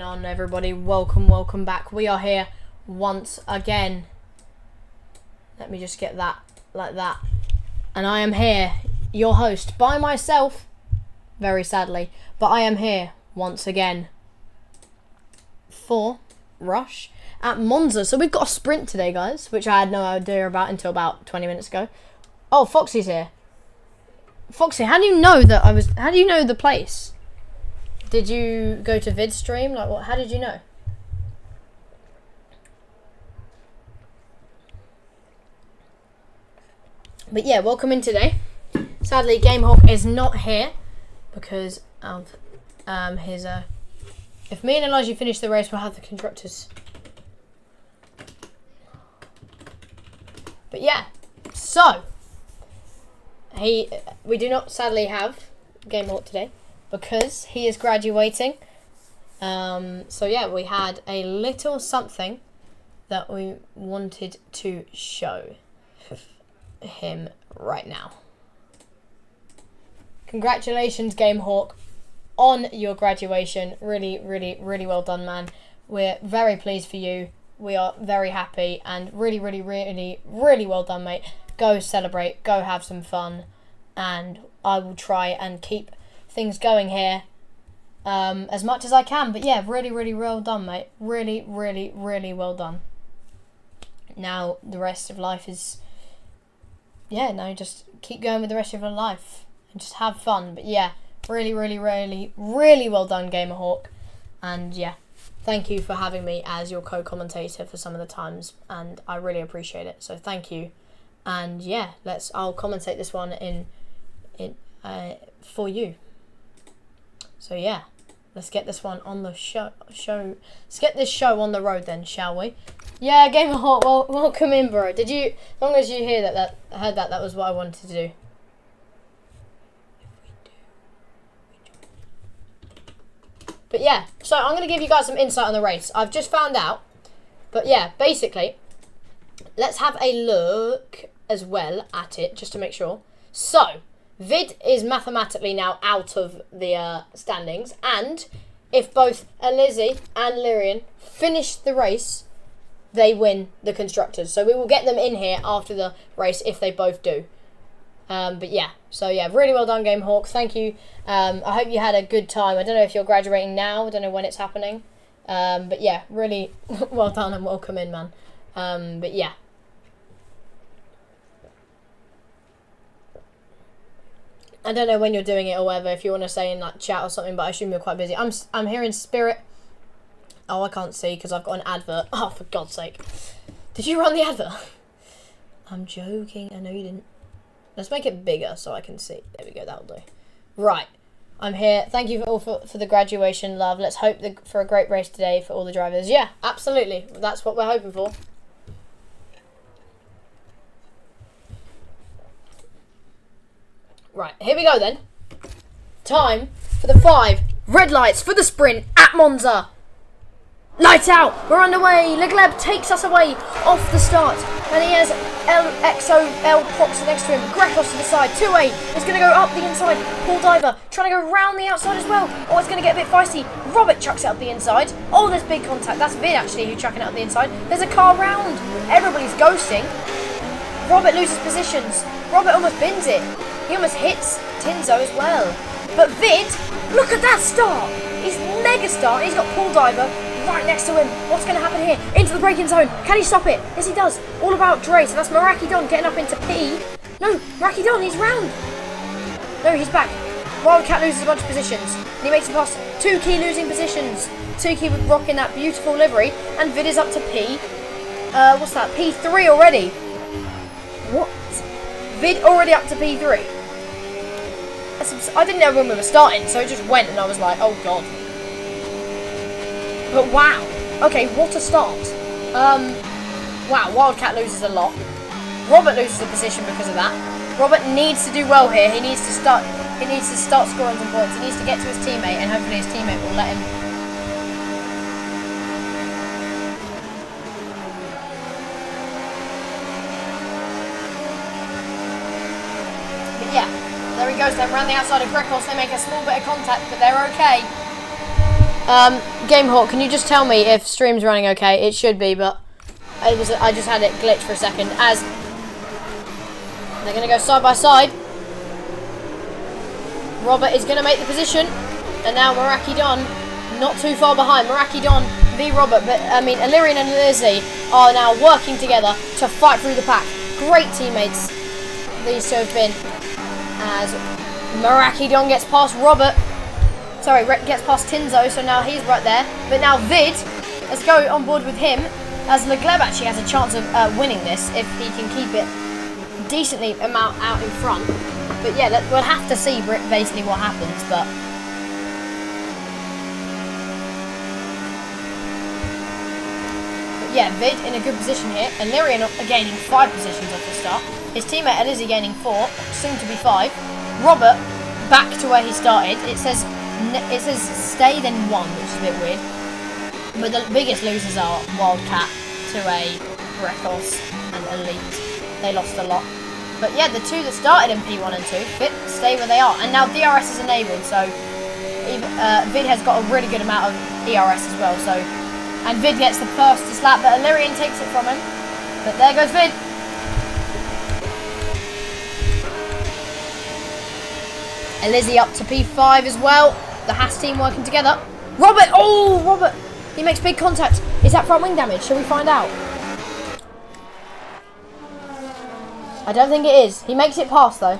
going on, everybody? Welcome back. We are here once again. Let me just get that like that. And I am here, your host, by myself, very sadly, but I am here once again for Rush at Monza. So we've got a sprint today, guys, which I had no idea about until about 20 minutes ago. Oh, Foxy's here. Foxy, how do you know that how do you know the place? Did you go to VidStream? Like, what? How did you know? But yeah, welcome in today. Sadly, GameHawk is not here because of his. If me and Elijah finish the race, we'll have the constructors. But yeah, so we do not sadly have GameHawk today because he is graduating. So yeah, we had a little something that we wanted to show him right now. Congratulations, GameHawk, on your graduation. Really well done, man. We're very pleased for you. We are very happy and really well done, mate. Go celebrate, go have some fun, and I will try and keep things going here as much as I can. But yeah, really well done, mate. Really well done. Now the rest of life is, yeah, no, just keep going with the rest of your life and just have fun. But yeah, really well done, GamerHawk. And yeah, thank you for having me as your co-commentator for some of the times, and I really appreciate it. So thank you. And yeah, I'll commentate this one in for you. So yeah, let's get this one on the show. Let's get this show on the road then, shall we? Yeah, GamerHawk, welcome in, bro. Did you? As long as you hear heard that was what I wanted to do. But yeah, so I'm going to give you guys some insight on the race. I've just found out. But yeah, basically, let's have a look as well at it, just to make sure. So, Vid is mathematically now out of the standings. And if both Elizzy and Lyrian finish the race, they win the constructors. So we will get them in here after the race if they both do. But yeah, so yeah, really well done, GameHawk. Thank you. I hope you had a good time. I don't know if you're graduating now. I don't know when it's happening. But yeah, really well done and welcome in, man. But yeah. I don't know when you're doing it or whatever, if you want to say in like chat or something, but I assume you're quite busy. I'm here in spirit. Oh, I can't see because I've got an advert. Oh, for God's sake. Did you run the advert? I'm joking. I know you didn't. Let's make it bigger so I can see. There we go, that'll do. Right, I'm here. Thank you all for the graduation, love. Let's hope for a great race today for all the drivers. Yeah, absolutely. That's what we're hoping for. Right, here we go then. Time for the 5 red lights for the sprint at Monza. Lights out! We're underway! Legleb takes us away off the start. And he has L Proxy next to him. Grekos to the side. 2A is going to go up the inside. Paul Diver trying to go round the outside as well. Oh, it's going to get a bit feisty. Robert chucks it up the inside. Oh, there's big contact. That's Vid actually who's chucking it up the inside. There's a car round. Everybody's ghosting. Robert loses positions. Robert almost bins it. He almost hits Tinzo as well. But Vid, look at that start. He's mega start. He's got Paul Diver right next to him. What's going to happen here? Into the braking zone. Can he stop it? Yes, he does. All about Dre. So that's Meraki Don getting up into P. No, Meraki Don, he's round. No, he's back. Wildcat loses a bunch of positions. And he makes a pass. 2 key losing positions. 2 key rocking that beautiful livery. And Vid is up to P. What's that? P3 already. What? Vid already up to P3. I didn't know when we were starting, so it just went and I was like, oh god. But wow. Okay, what a start. Wow, Wildcat loses a lot. Robert loses a position because of that. Robert needs to do well here. He needs to start scoring some points. He needs to get to his teammate, and hopefully his teammate will let him. But yeah, there he goes then, round the outside of Grekos. They make a small bit of contact, but they're okay. Game Hawk, can you just tell me if stream's running okay? It should be, but I just had it glitch for a second. As they're going to go side by side. Robert is going to make the position, and now Meraki Don not too far behind. Meraki Don v Robert, but I mean Illyrian and Lizzie are now working together to fight through the pack. Great teammates these two have been. As Meraki Don gets past Robert. Sorry, gets past Tinzo, so now he's right there. But now Vid, let's go on board with him, as Legleb actually has a chance of winning this if he can keep it decently amount out in front. But yeah, we'll have to see basically what happens. But yeah, Vid in a good position here. And Lyrian gaining 5 positions off the start. His teammate Elizzy gaining 4, soon to be 5. Robert back to where he started. It says stay then 1, which is a bit weird. But the biggest losers are Wildcat, 2A, Rekos, and Elite. They lost a lot. But yeah, the two that started in P1 and 2 stay where they are. And now DRS is enabled, so Vid has got a really good amount of ERS as well. So, and Vid gets the fastest lap, but Illyrian takes it from him. But there goes Vid. Elizzy up to P5 as well. The Haas team working together. Robert! Oh, Robert! He makes big contact. Is that front wing damage? Shall we find out? I don't think it is. He makes it past though.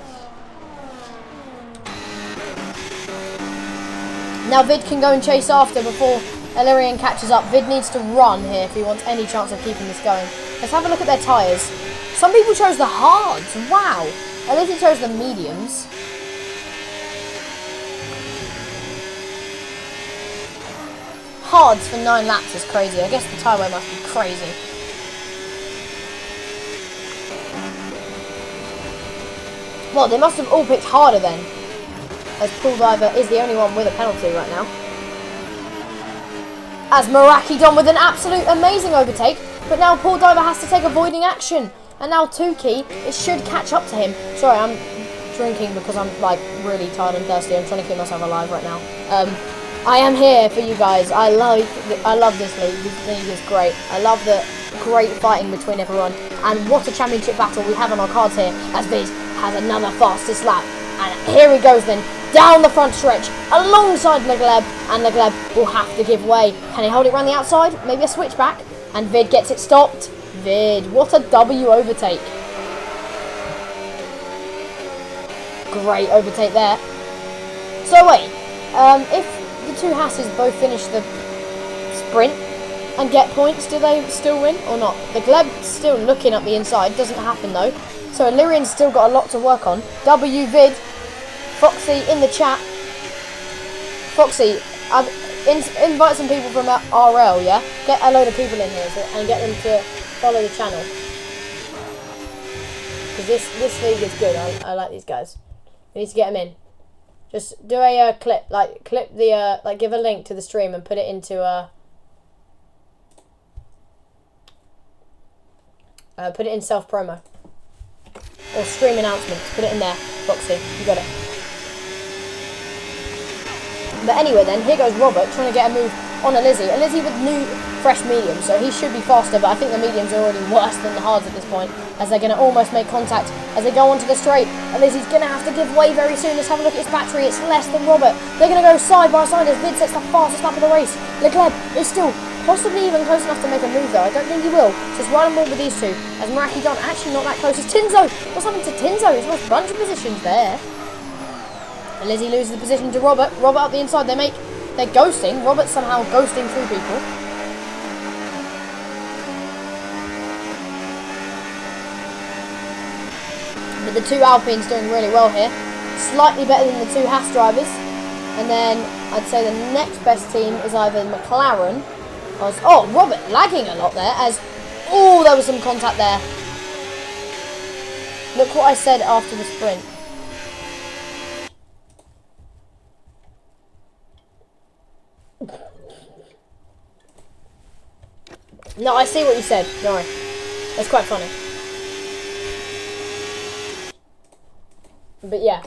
Now Vid can go and chase after before Illyrian catches up. Vid needs to run here if he wants any chance of keeping this going. Let's have a look at their tyres. Some people chose the hards. Wow. Elizzy chose the mediums. Hards for 9 laps is crazy. I guess the tyre wear must be crazy. Well, they must have all picked harder then, as Pool Diver is the only one with a penalty right now. As Meraki Don with an absolute amazing overtake, but now Pool Diver has to take avoiding action. And now Tuki, it should catch up to him. Sorry, I'm drinking because I'm like really tired and thirsty. I'm trying to keep myself alive right now. I am here for you guys. I love this league. This league is great. I love the great fighting between everyone. And what a championship battle we have on our cards here, as Viz has another fastest lap. And here he goes then, down the front stretch, alongside Legleb. And Legleb will have to give way. Can he hold it around the outside? Maybe a switchback. And Vid gets it stopped. Vid, what a W overtake. Great overtake there. So wait, if the two Hasses both finish the sprint and get points, do they still win or not? The Gleb's still looking up the inside, doesn't happen though. So Illyrian's still got a lot to work on. W Vid, Foxy in the chat. Foxy, invite some people from RL, yeah? Get a load of people in here and get them to follow the channel. Because this league is good, I like these guys. We need to get them in. Just do a clip the give a link to the stream and put it into put it in self promo or stream announcements. Put it in there, Foxy. You got it. But anyway, then here goes Robert trying to get a move on Elizzy. Elizzy with new fresh mediums, so he should be faster. But I think the mediums are already worse than the hards at this point, as they're going to almost make contact as they go onto the straight. Elizzy's going to have to give way very soon. Let's have a look at his battery. It's less than Robert. They're going to go side by side as Vid sets the fastest lap of the race. Legleb is still possibly even close enough to make a move though. I don't think he will. Just run on board with these two. As Meraki Don actually not that close as Tinzo. What's happened to Tinzo? He's lost a bunch of positions there. Elizzy loses the position to Robert. Robert up the inside. They're ghosting. Robert's somehow ghosting through people. But the two Alpines doing really well here. Slightly better than the two Haas drivers. And then I'd say the next best team is either McLaren or... Oh, Robert lagging a lot there as... Oh, there was some contact there. Look what I said after the sprint. No, I see what you said. Don't worry. That's quite funny. But yeah.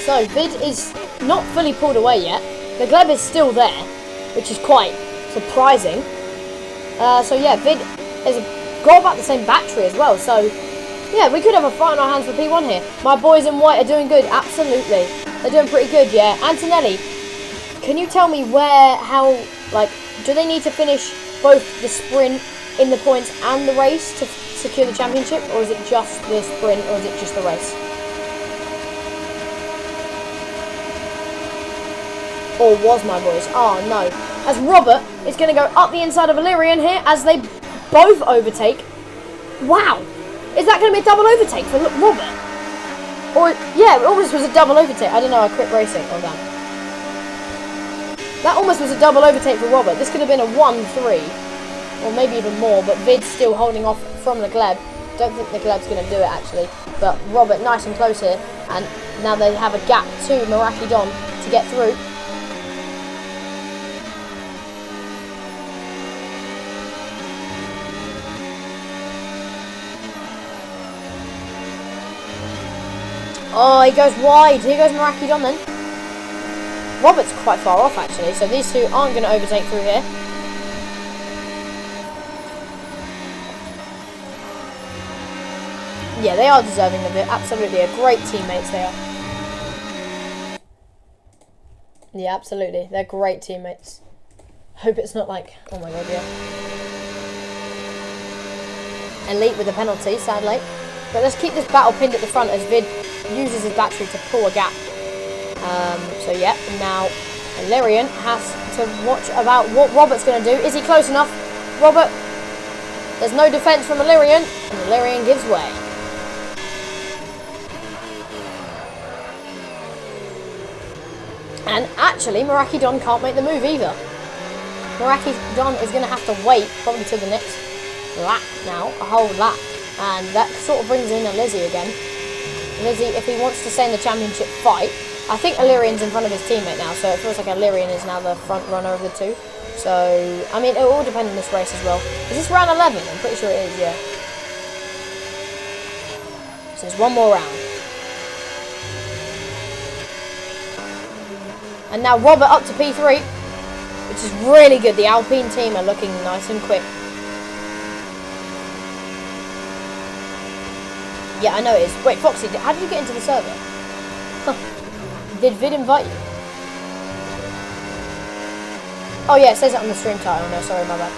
So, Vid is not fully pulled away yet. The Gleb is still there, which is quite surprising. So yeah, Vid has got about the same battery as well. So yeah, we could have a fight on our hands for P1 here. My boys in white are doing good. Absolutely. They're doing pretty good, yeah. Antonelli, can you tell me how, like, do they need to finish both the sprint in the points and the race to secure the championship? Or is it just the sprint, or is it just the race? Or was my boys? Oh, no. As Robert is going to go up the inside of Illyrian here as they both overtake. Wow. Is that going to be a double overtake for Robert? Or, yeah, it almost was a double overtake. I don't know, I quit racing. Oh, damn. That almost was a double overtake for Robert. This could have been a 1-3. Or maybe even more, but Vid's still holding off from the Gleb. Don't think the Gleb's going to do it, actually. But Robert nice and close here. And now they have a gap to Meraki Don to get through. Oh, he goes wide. Here goes Meraki Don then. Robert's quite far off, actually, so these two aren't going to overtake through here. Yeah, they are deserving of it. Absolutely. A great teammates they are. Yeah, absolutely. They're great teammates. Hope it's not like... Oh my god, yeah. Elite with a penalty, sadly. But let's keep this battle pinned at the front as Vid uses his battery to pull a gap. So yeah, now Illyrian has to watch about what Robert's going to do. Is he close enough? Robert, there's no defence from Illyrian, and Illyrian gives way. And actually, Meraki Don can't make the move either. Meraki Don is going to have to wait probably till the next lap now, a whole lap. And that sort of brings in a Lizzie again. Lizzie, if he wants to stay in the championship fight, I think Illyrian's in front of his teammate now, so it feels like Illyrian is now the front runner of the two. So, I mean, it will all depend on this race as well. Is this round 11? I'm pretty sure it is, yeah. So there's one more round. And now Robert up to P3, which is really good. The Alpine team are looking nice and quick. Yeah, I know it is. Wait, Foxy, how did you get into the server? Huh. Did Vid invite you? Oh yeah, it says it on the stream title. No, sorry, my bad.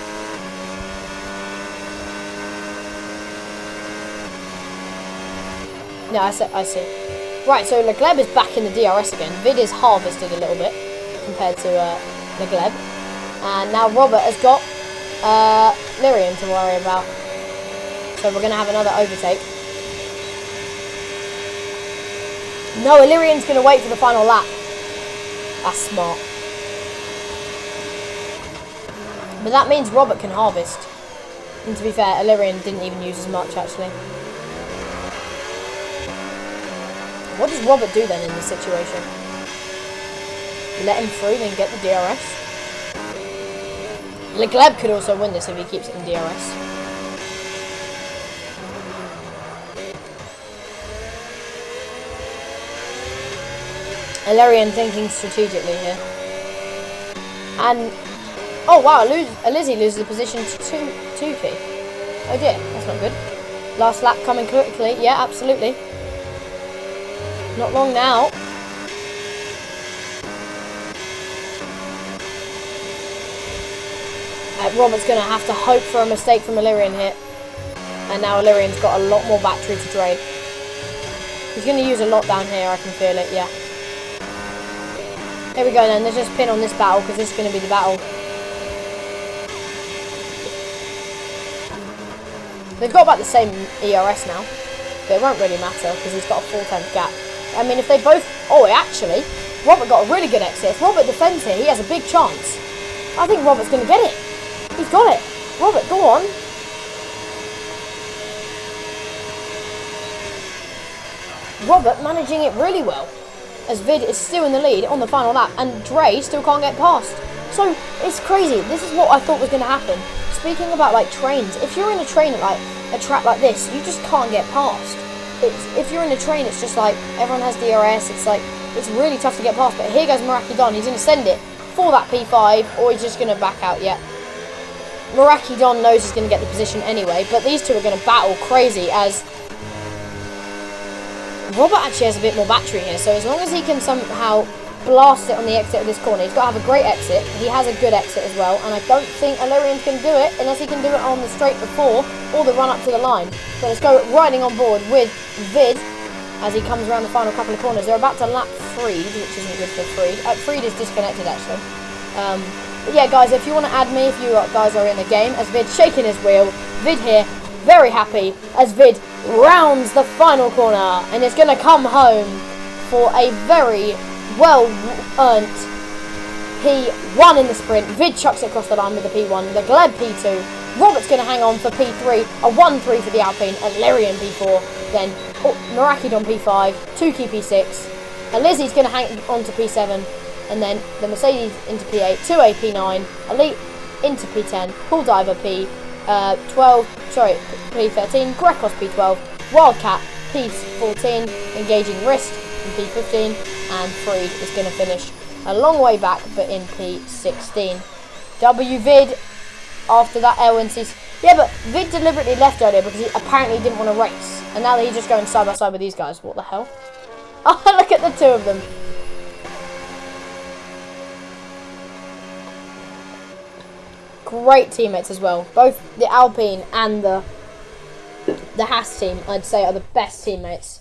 No, I see. Right, so Legleb is back in the DRS again. Vid is harvested a little bit compared to Legleb. And now Robert has got Lyrian to worry about. So we're going to have another overtake. No, Illyrian's going to wait for the final lap. That's smart. But that means Robert can harvest. And to be fair, Illyrian didn't even use as much, actually. What does Robert do then in this situation? Let him through, then get the DRS? Legleb could also win this if he keeps it in DRS. Illyrian thinking strategically here. And, oh wow, Lizzie loses the position to 2P. Oh dear, that's not good. Last lap coming quickly, yeah, absolutely. Not long now. Robert's going to have to hope for a mistake from Illyrian here. And now Illyrian's got a lot more battery to drain. He's going to use a lot down here, I can feel it, yeah. Here we go then, let's just pin on this battle because this is going to be the battle. They've got about the same ERS now, but it won't really matter because he's got a 4/10 gap. I mean, if they both... Oh, actually, Robert got a really good exit. If Robert defends here, he has a big chance. I think Robert's going to get it. He's got it. Robert, go on. Robert managing it really well. As Vid is still in the lead on the final lap, and Dre still can't get past. So, it's crazy. This is what I thought was going to happen. Speaking about, like, trains, if you're in a train at, like, a track like this, you just can't get past. If you're in a train, it's just like, everyone has DRS, it's like, It's really tough to get past, but here goes Marakidon. He's going to send it for that P5, or he's just going to back out yet. Marakidon knows he's going to get the position anyway, but these two are going to battle crazy as Robert actually has a bit more battery here, so as long as he can somehow blast it on the exit of this corner, he's got to have a great exit. He has a good exit as well, and I don't think Illyrian can do it unless he can do it on the straight before or the run up to the line. So let's go riding on board with Vid as he comes around the final couple of corners. They're about to lap Freed, which isn't good for Freed. Freed is disconnected actually. But yeah, guys, if you want to add me, if you guys are in the game, as Vid shaking his wheel, Vid here, very happy as Vid rounds the final corner and is going to come home for a very well-earned P1 in the sprint. Vid chucks it across the line with the P1, the Gleb P2. Robert's going to hang on for P3, a 1-3 for the Alpine, a Lyrian P4, then Marakidon P5, Tuki P6, Alizzi's going to hang on to P7, and then the Mercedes into P8, 2A P9, Elite into P10, Pool Diver P13, Grekos P12, Wildcat P14, Engaging Wrist in P15, and Freed is going to finish a long way back but in P16. Vid after that LNC. Yeah, but Vid deliberately left earlier because he apparently didn't want to race, and now that he's just going side by side with these guys. What the hell? Oh, look at the two of them. Great teammates as well. Both the Alpine and the Haas team, I'd say, are the best teammates.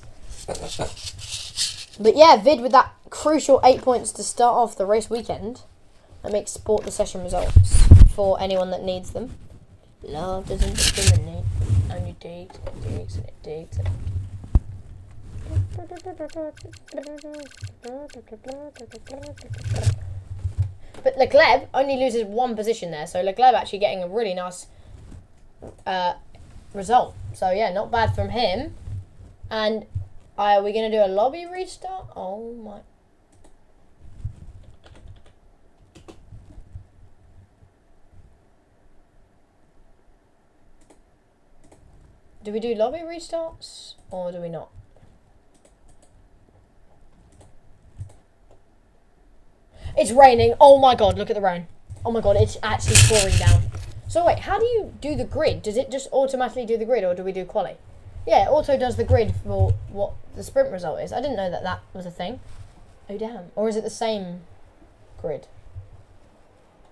But yeah, Vid with that crucial 8 points to start off the race weekend. That makes sport the session results for anyone that needs them. Love doesn't discriminate. Only digs and digs and it digs. But Leclerc only loses one position there, so Leclerc actually getting a really nice result. So yeah, not bad from him. And are we going to do a lobby restart? Oh my. Do we do lobby restarts or do we not? It's raining. Oh my god, look at the rain. Oh my god, it's actually pouring down. So wait, how do you do the grid? Does it just automatically do the grid or do we do quali? Yeah, it auto does the grid for what the sprint result is. I didn't know that that was a thing. Oh damn. Or is it the same grid?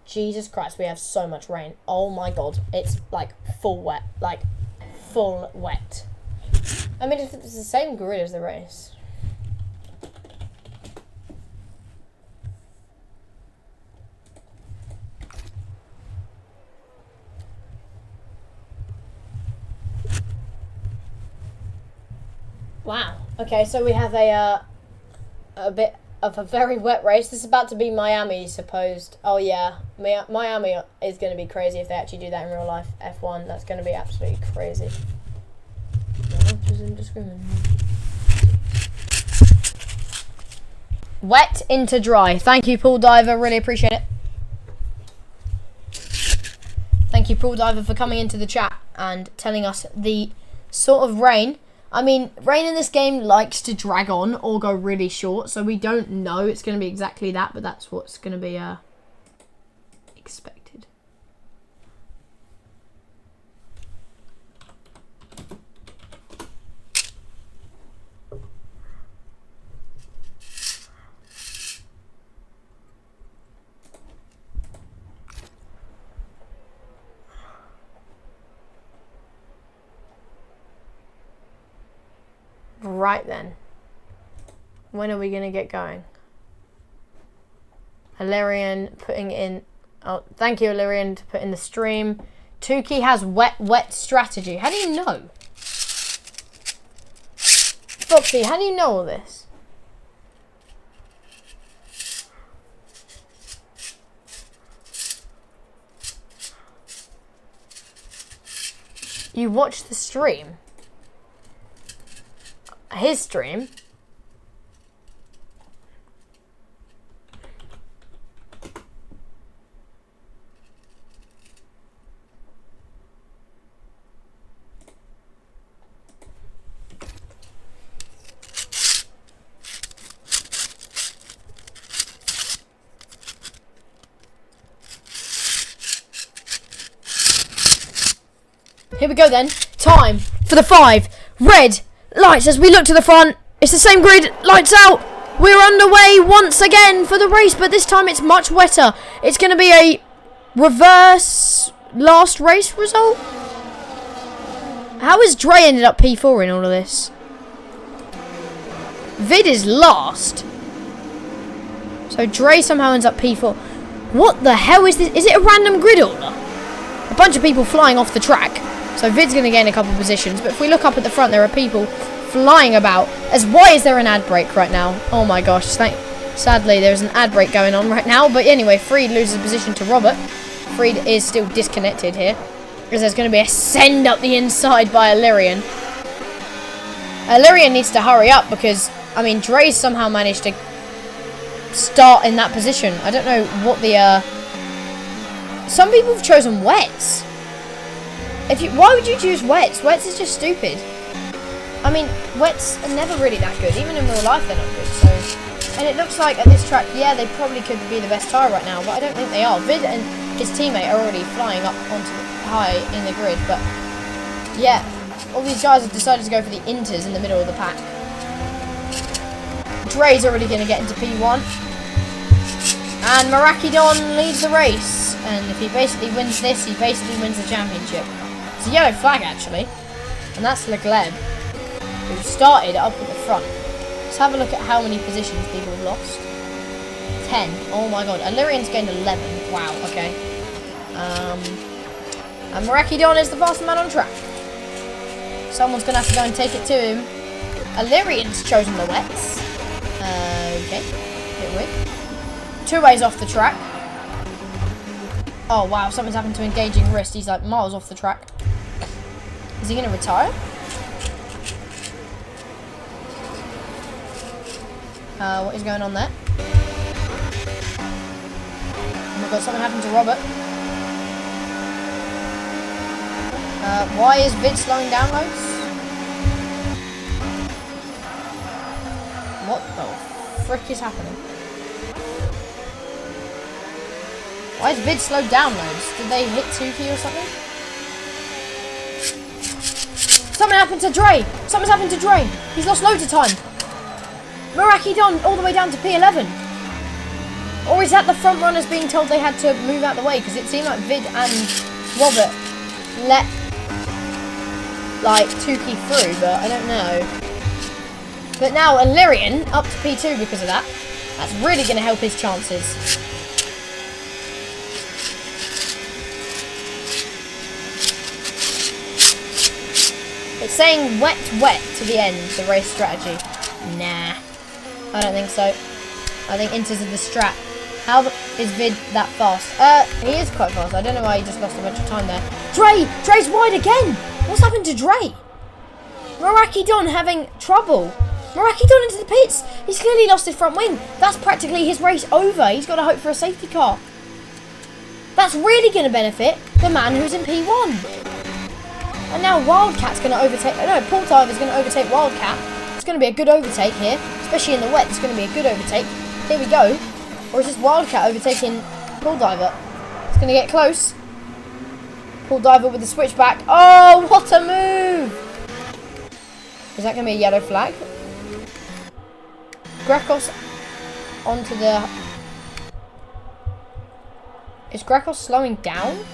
Jesus Christ, we have so much rain. Oh my god, it's like full wet. Like full wet. I mean, if it's the same grid as the race. Wow. Okay, so we have a bit of a very wet race. This is about to be Miami, supposed. Oh yeah, Miami is going to be crazy if they actually do that in real life. F1, that's going to be absolutely crazy. Wet into dry. Thank you, Pool Diver. Really appreciate it. Thank you, Pool Diver, for coming into the chat and telling us the sort of rain. I mean, rain in this game likes to drag on or go really short, so we don't know it's going to be exactly that, but that's what's going to be expected. Right then. When are we going to get going? Illyrian putting in... Oh, thank you, Illyrian, to put in the stream. Tuki has wet strategy. How do you know? Foxy, how do you know all this? You watched the stream? His stream. Here we go then. Time for the 5 red lights as we look to the front. It's the same grid. Lights out. We're underway once again for the race, but this time it's much wetter. It's going to be a reverse last race result. How has Dre ended up P4 in all of this? Vid is last. So Dre somehow ends up P4. What the hell is this? Is it a random grid order? A bunch of people flying off the track. So Vid's going to gain a couple of positions. But if we look up at the front, there are people flying about. Why is there an ad break right now? Oh my gosh. Sadly, there's an ad break going on right now. But anyway, Freed loses position to Robert. Freed is still disconnected here. Because there's going to be a send up the inside by Illyrian. Illyrian needs to hurry up because, I mean, Dre's somehow managed to start in that position. I don't know what the... Some people have chosen wets. Why would you choose wets? Wets is just stupid. I mean, wets are never really that good. Even in real life, they're not good. So, and it looks like at this track, yeah, they probably could be the best tyre right now, but I don't think they are. Vid and his teammate are already flying up onto the high in the grid, but yeah, all these guys have decided to go for the inters in the middle of the pack. Dre's already going to get into P1, and Marakidon leads the race, and if he basically wins this, he basically wins the championship. It's a yellow flag actually, and that's Legleb, who started up at the front. Let's have a look at how many positions people have lost. 10. Oh my god, Illyrian's gained 11. Wow, okay. And Marakidon is the fastest man on track. Someone's going to have to go and take it to him. Illyrian's chosen the wets. Okay. Bit weird. 2 ways off the track. Oh, wow. Something's happened to engaging wrist. He's like miles off the track. Is he going to retire? What is going on there? Oh my god, something happened to Robert. Why is Vid slowing down loads? What the frick is happening? Why is Vid slowed down loads? Did they hit 2K or something? Something happened to Dre! Something's happened to Dre! He's lost loads of time! Marakidon all the way down to P11! Or is that the front runners being told they had to move out the way? Because it seemed like Vid and Robert let like 2K through, but I don't know. But now Illyrian up to P2 because of that. That's really going to help his chances. It's saying wet to the end, the race strategy. Nah, I don't think so. I think Inters is the strat. How is Vid that fast? He is quite fast. I don't know why he just lost a bunch of time there. Dre's wide again! What's happened to Dre? Marakidon having trouble. Marakidon into the pits. He's clearly lost his front wing. That's practically his race over. He's got to hope for a safety car. That's really going to benefit the man who's in P1. And now Wildcat's going to overtake... No, Paul Diver's going to overtake Wildcat. It's going to be a good overtake here. Especially in the wet, it's going to be a good overtake. Here we go. Or is this Wildcat overtaking Paul Diver? It's going to get close. Paul Diver with the switchback. Oh, what a move! Is that going to be a yellow flag? Grekos onto the... Is Grekos slowing down?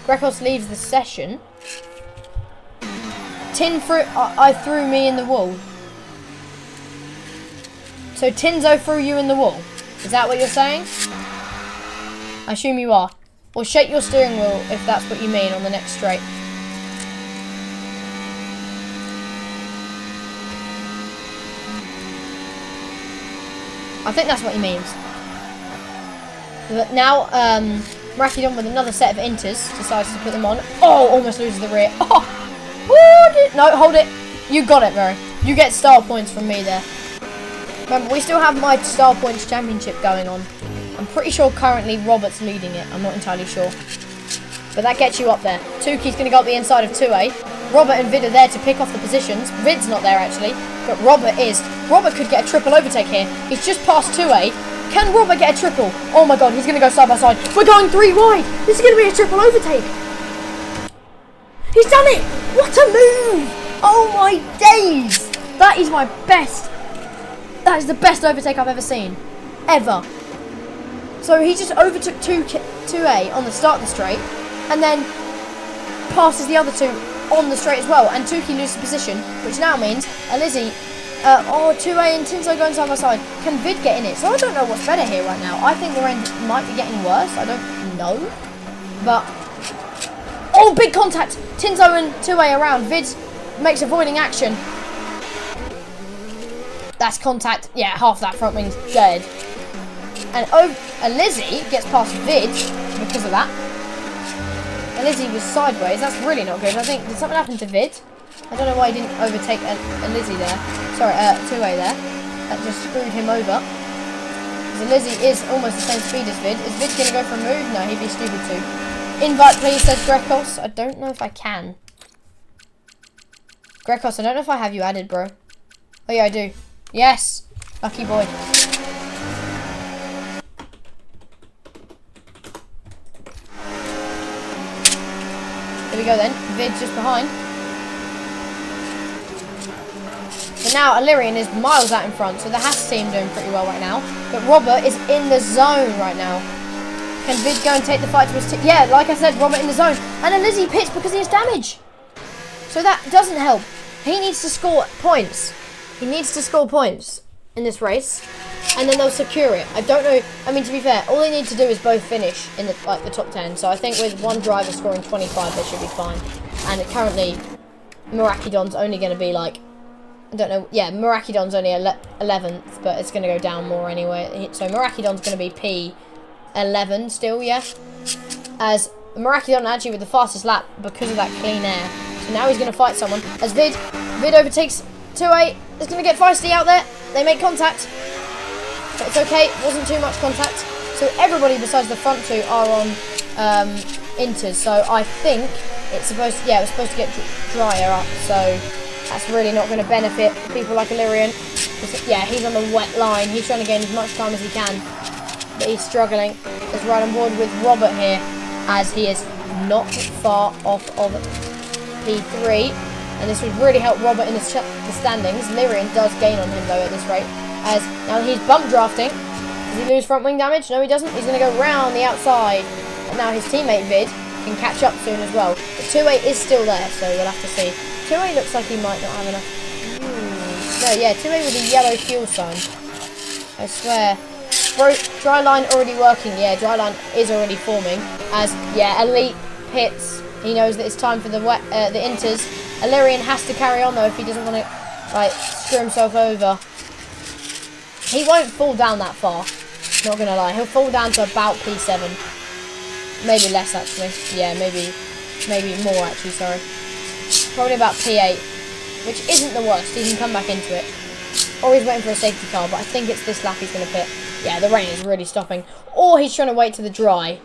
Grekos leaves the session. I threw me in the wall. So Tinzo threw you in the wall. Is that what you're saying? I assume you are. Or shake your steering wheel if that's what you mean on the next straight. I think that's what he means. But now, Marakidon with another set of inters decides to put them on. Oh, almost loses the rear. Oh, no, hold it. You got it, Murray. You get star points from me there. Remember, we still have my Star Points Championship going on. I'm pretty sure currently Robert's leading it. I'm not entirely sure. But that gets you up there. Tuki's going to go up the inside of 2A. Robert and Vid are there to pick off the positions. Vid's not there, actually. But Robert is. Robert could get a triple overtake here. He's just past 2A. Can Robert get a triple? Oh my god, he's going to go side by side. We're going 3 wide. This is going to be a triple overtake. He's done it! What a move! Oh my days! That is my best. That is the best overtake I've ever seen. Ever. So he just overtook 2A on the start of the straight, and then passes the other two on the straight as well, and Tuki loses position, which now means Alizzi, 2A and Tinso going side by side. Can Vid get in it? So I don't know what's better here right now. I think the end might be getting worse. I don't know. But, oh, big contact. Tinso and 2A around. Vid makes avoiding action. That's contact. Yeah, half that front wing's dead. And Alizzi gets past Vid because of that. Alizzi was sideways. That's really not good. I think, did something happen to Vid? I don't know why he didn't overtake Alizzi there. Sorry, 2A there. That just screwed him over. Because Alizzi is almost the same speed as Vid. Is Vid going to go for a move? No, he'd be stupid too. Invite please, says Grekos. I don't know if I can. Grekos, I don't know if I have you added, bro. Oh yeah, I do. Yes! Lucky boy. Here we go then. Vid just behind. But now Illyrian is miles out in front, so the Haas team doing pretty well right now. But Robert is in the zone right now. Can Vid go and take the fight to his team? Yeah, like I said, Robert in the zone. And Alizzi pits because he has damage. So that doesn't help. He needs to score points. He needs to score points in this race. And then they'll secure it. I don't know. I mean, to be fair, all they need to do is both finish in the top 10. So I think with one driver scoring 25, they should be fine. And currently, Merakidon's only going to be like, I don't know. Yeah, Merakidon's only 11th, but it's going to go down more anyway. So Merakidon's going to be P11 still, yeah. As Merakidon actually with the fastest lap because of that clean air. So now he's going to fight someone. As Vid overtakes 2A. It's going to get feisty out there. They make contact. But it's okay. It wasn't too much contact. So everybody besides the front two are on inters. So I think it's supposed to, it was supposed to get drier up. So that's really not going to benefit people like Illyrian. Yeah, he's on the wet line. He's trying to gain as much time as he can. But he's struggling. He's right on board with Robert here, as he is not far off of P3. And this would really help Robert in the standings. Illyrian does gain on him though at this rate. As now he's bump drafting. Does he lose front wing damage? No, he doesn't. He's going to go round the outside. And now his teammate Vid can catch up soon as well. But 2A is still there, so we'll have to see. 2A looks like he might not have enough. No, yeah, 2A with a yellow fuel sign. I swear. Bro, dry line already working. Yeah, dry line is already forming. As, yeah, Elite hits. He knows that it's time for the inters. Illyrian has to carry on though if he doesn't want to, like, screw himself over. He won't fall down that far. Not gonna lie, he'll fall down to about P7. Maybe less actually. Yeah, maybe more actually. Sorry. Probably about P8, which isn't the worst. He can come back into it. Or he's waiting for a safety car, but I think it's this lap he's gonna pit. Yeah, the rain is really stopping. Or he's trying to wait to the dry.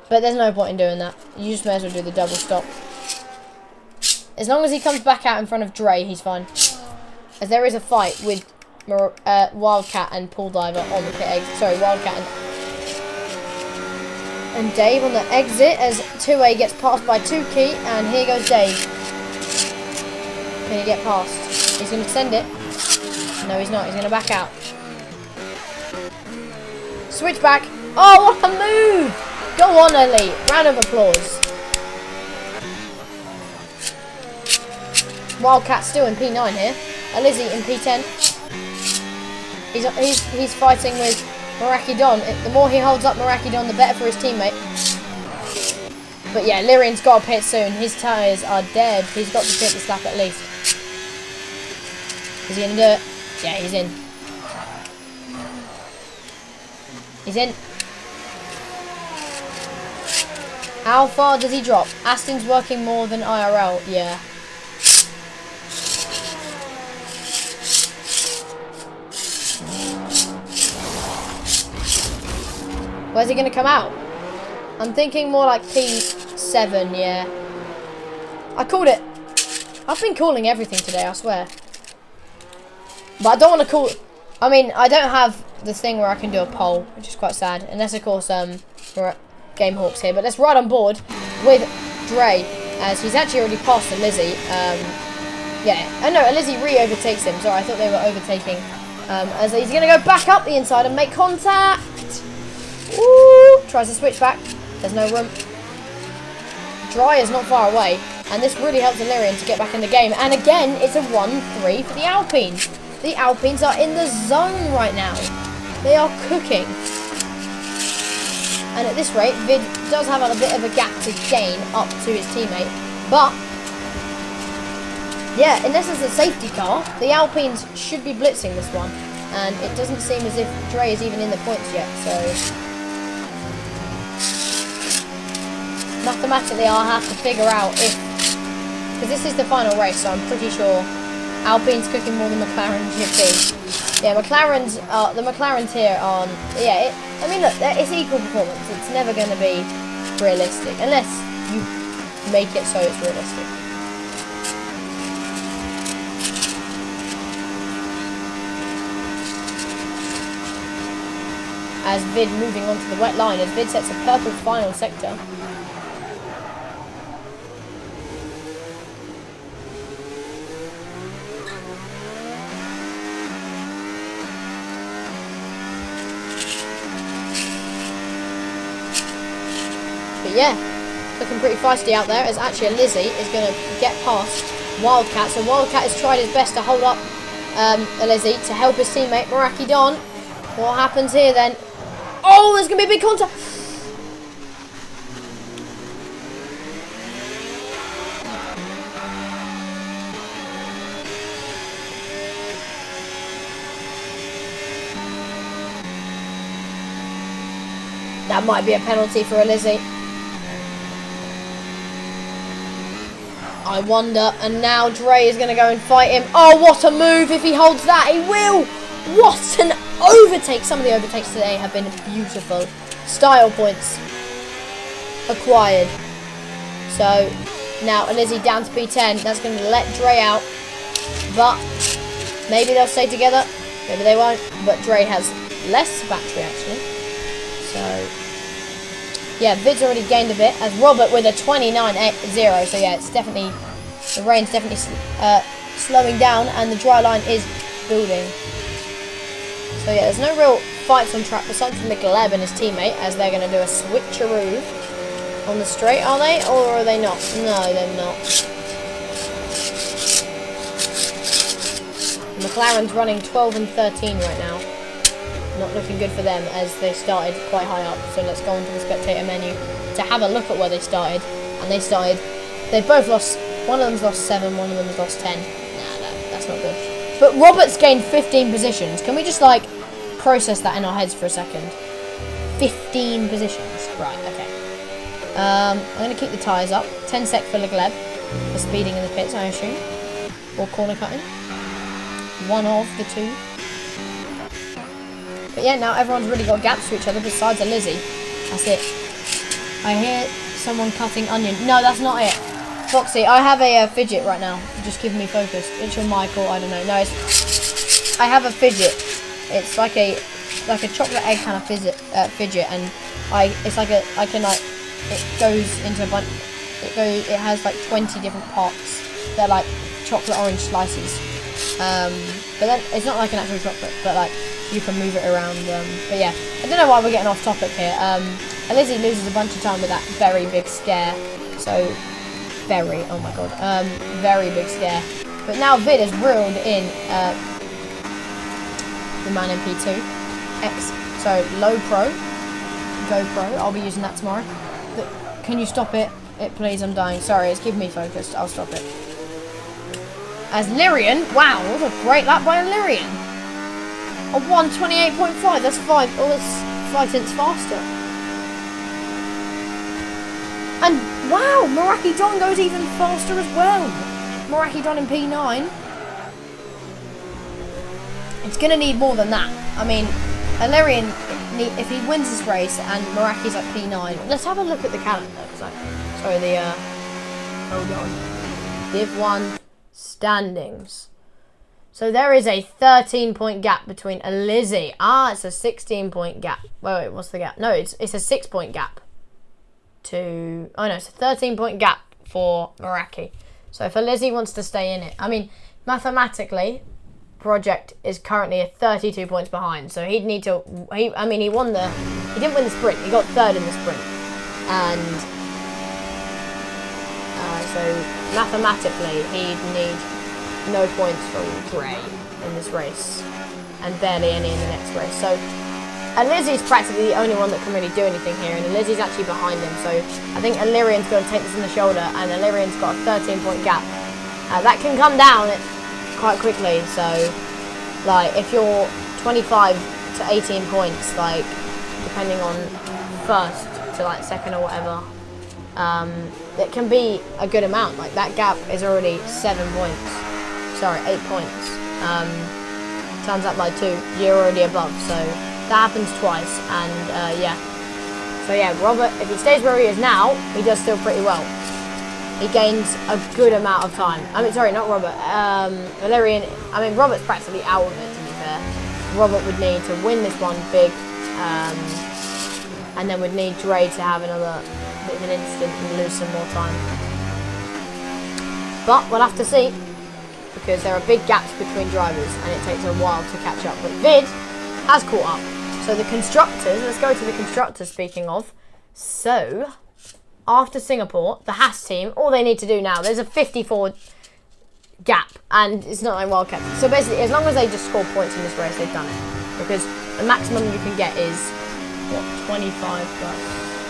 But there's no point in doing that. You just may as well do the double stop. As long as he comes back out in front of Dre, he's fine. As there is a fight with Wildcat and Pool Diver on the pit exit. Sorry, Wildcat and Dave on the exit as 2A gets passed by Tuki. And here goes Dave. Can he get past? He's going to send it. No, he's not. He's going to back out. Switch back. Oh, what a move! Go on, Elite. Round of applause. Wildcat still in P9 here. Alizzi in P10. He's fighting with Merakidon. The more he holds up Merakidon, the better for his teammate. But yeah, Lyrian's got to pit soon. His tyres are dead. He's got to pit this lap at least. Is he going to do it? Yeah, he's in. He's in. How far does he drop? Aston's working more than IRL. Yeah. Where's he going to come out? I'm thinking more like P7, yeah. I called it. I've been calling everything today, I swear. But I don't want to call... I mean, I don't have the thing where I can do a poll, which is quite sad. Unless, of course, Gamehawk's here. But let's ride on board with Dre, as he's actually already passed Lizzie. No, Lizzie re-overtakes him. Sorry, I thought they were overtaking. As he's going to go back up the inside and make contact. Ooh, tries to switch back. There's no room. Dry is not far away, and this really helps Illyrian to get back in the game. And again, it's a 1-3 for the Alpines. The Alpines are in the zone right now. They are cooking. And at this rate, Vid does have a bit of a gap to gain up to his teammate. But, yeah, unless it's a safety car, the Alpines should be blitzing this one. And it doesn't seem as if Dre is even in the points yet, so... mathematically, I'll have to figure out if... because this is the final race, so I'm pretty sure Alpine's cooking more than McLaren GP. Yeah, the McLarens here aren't... yeah, I mean, look, it's equal performance. It's never going to be realistic, unless you make it so it's realistic. As Vid moving on to the wet line, as Vid sets a purple final sector. But yeah, looking pretty feisty out there, as actually Lizzie is going to get past Wildcat. So Wildcat has tried his best to hold up Lizzie to help his teammate Meraki Don. What happens here then? Oh, there's going to be a big contact. That might be a penalty for Lizzie. I wonder, and now Dre is going to go and fight him. Oh, what a move if he holds that. He will. What an overtake. Some of the overtakes today have been beautiful. Style points acquired. So, now Lizzie down to P10. That's going to let Dre out. But, maybe they'll stay together. Maybe they won't. But Dre has less battery, actually. So... yeah, Vid's already gained a bit, as Robert with a 29.0, so yeah, it's definitely, the rain's definitely slowing down, and the dry line is building. So yeah, there's no real fights on track besides McLeb and his teammate, as they're going to do a switcheroo on the straight, are they? Or are they not? No, they're not. McLaren's running 12 and 13 right now. Not looking good for them, as they started quite high up. So let's go on to the spectator menu to have a look at where they started. And they both lost, one of them's lost 7, one of them's lost 10. Nah, that's not good. But Robert's gained 15 positions. Can we just like process that in our heads for a second? 15 positions. Right, okay. I'm going to keep the tyres up. 10 sec for Legleb for speeding in the pits, I assume. Or corner cutting. One of the two. But yeah, now everyone's really got gaps to each other besides a Lizzie. That's it. I hear someone cutting onion. No, that's not it. Foxy, I have a fidget right now. Just keeping me focused. It's your Michael, I don't know. No, I have a fidget. It's like a chocolate egg kind of fidget, and it goes into a bunch. It has like 20 different parts. They're like chocolate orange slices. But then it's not like an actual chocolate, but like you can move it around. But yeah, I don't know why we're getting off topic here. Lizzie loses a bunch of time with that very big scare. So oh my god, very big scare. But now Vid has reeled in the man in P2. Low pro, Go Pro. I'll be using that tomorrow. But can you stop it? Please, I'm dying. Sorry, it's keeping me focused. I'll stop it. As Lyrian, wow, what a great lap by Lyrian. A 1:28.5, that's 5 tenths faster. And wow, Meraki Don goes even faster as well. Meraki Don in P9. It's going to need more than that. I mean, Lyrian, if he wins this race and Meraki's at P9, let's have a look at the calendar. Hold on. Div 1 standings. So there is a 13-point gap between Lizzie. It's a 16-point gap. Wait, what's the gap? No, it's a 6-point gap to... Oh, no, it's a 13-point gap for Meraki. So if Alizé wants to stay in it... I mean, mathematically, Project is currently at 32 points behind. So he'd need to... he won the... He didn't win the sprint. He got third in the sprint. And... so mathematically, he'd need no points from Gray in this race. And barely any in the next race. So... Alizé's practically the only one that can really do anything here, and Alizé's actually behind him, so I think Illyrian's going to take this in the shoulder, and Illyrian's got a 13-point gap. That can come down quite quickly, so, like, if you're 25 to 18 points, like, depending on first to, like, second or whatever, it can be a good amount. Like, that gap is already 8 points. Turns out by 2, you're already above, so... That happens twice, and yeah. So yeah, Robert, if he stays where he is now, he does still pretty well. He gains a good amount of time. I mean, sorry, not Robert. Valerian, I mean, Robert's practically out of it, to be fair. Robert would need to win this one big, and then would need Dre to have another bit of an incident and lose some more time. But we'll have to see, because there are big gaps between drivers, and it takes a while to catch up. But Vid has caught up. So the constructors, let's go to the constructors speaking of. So, after Singapore, the Haas team, all they need to do now, there's a 54 gap, and it's not like well kept. So basically, as long as they just score points in this race, they've done it. Because the maximum you can get is, what, 25 plus?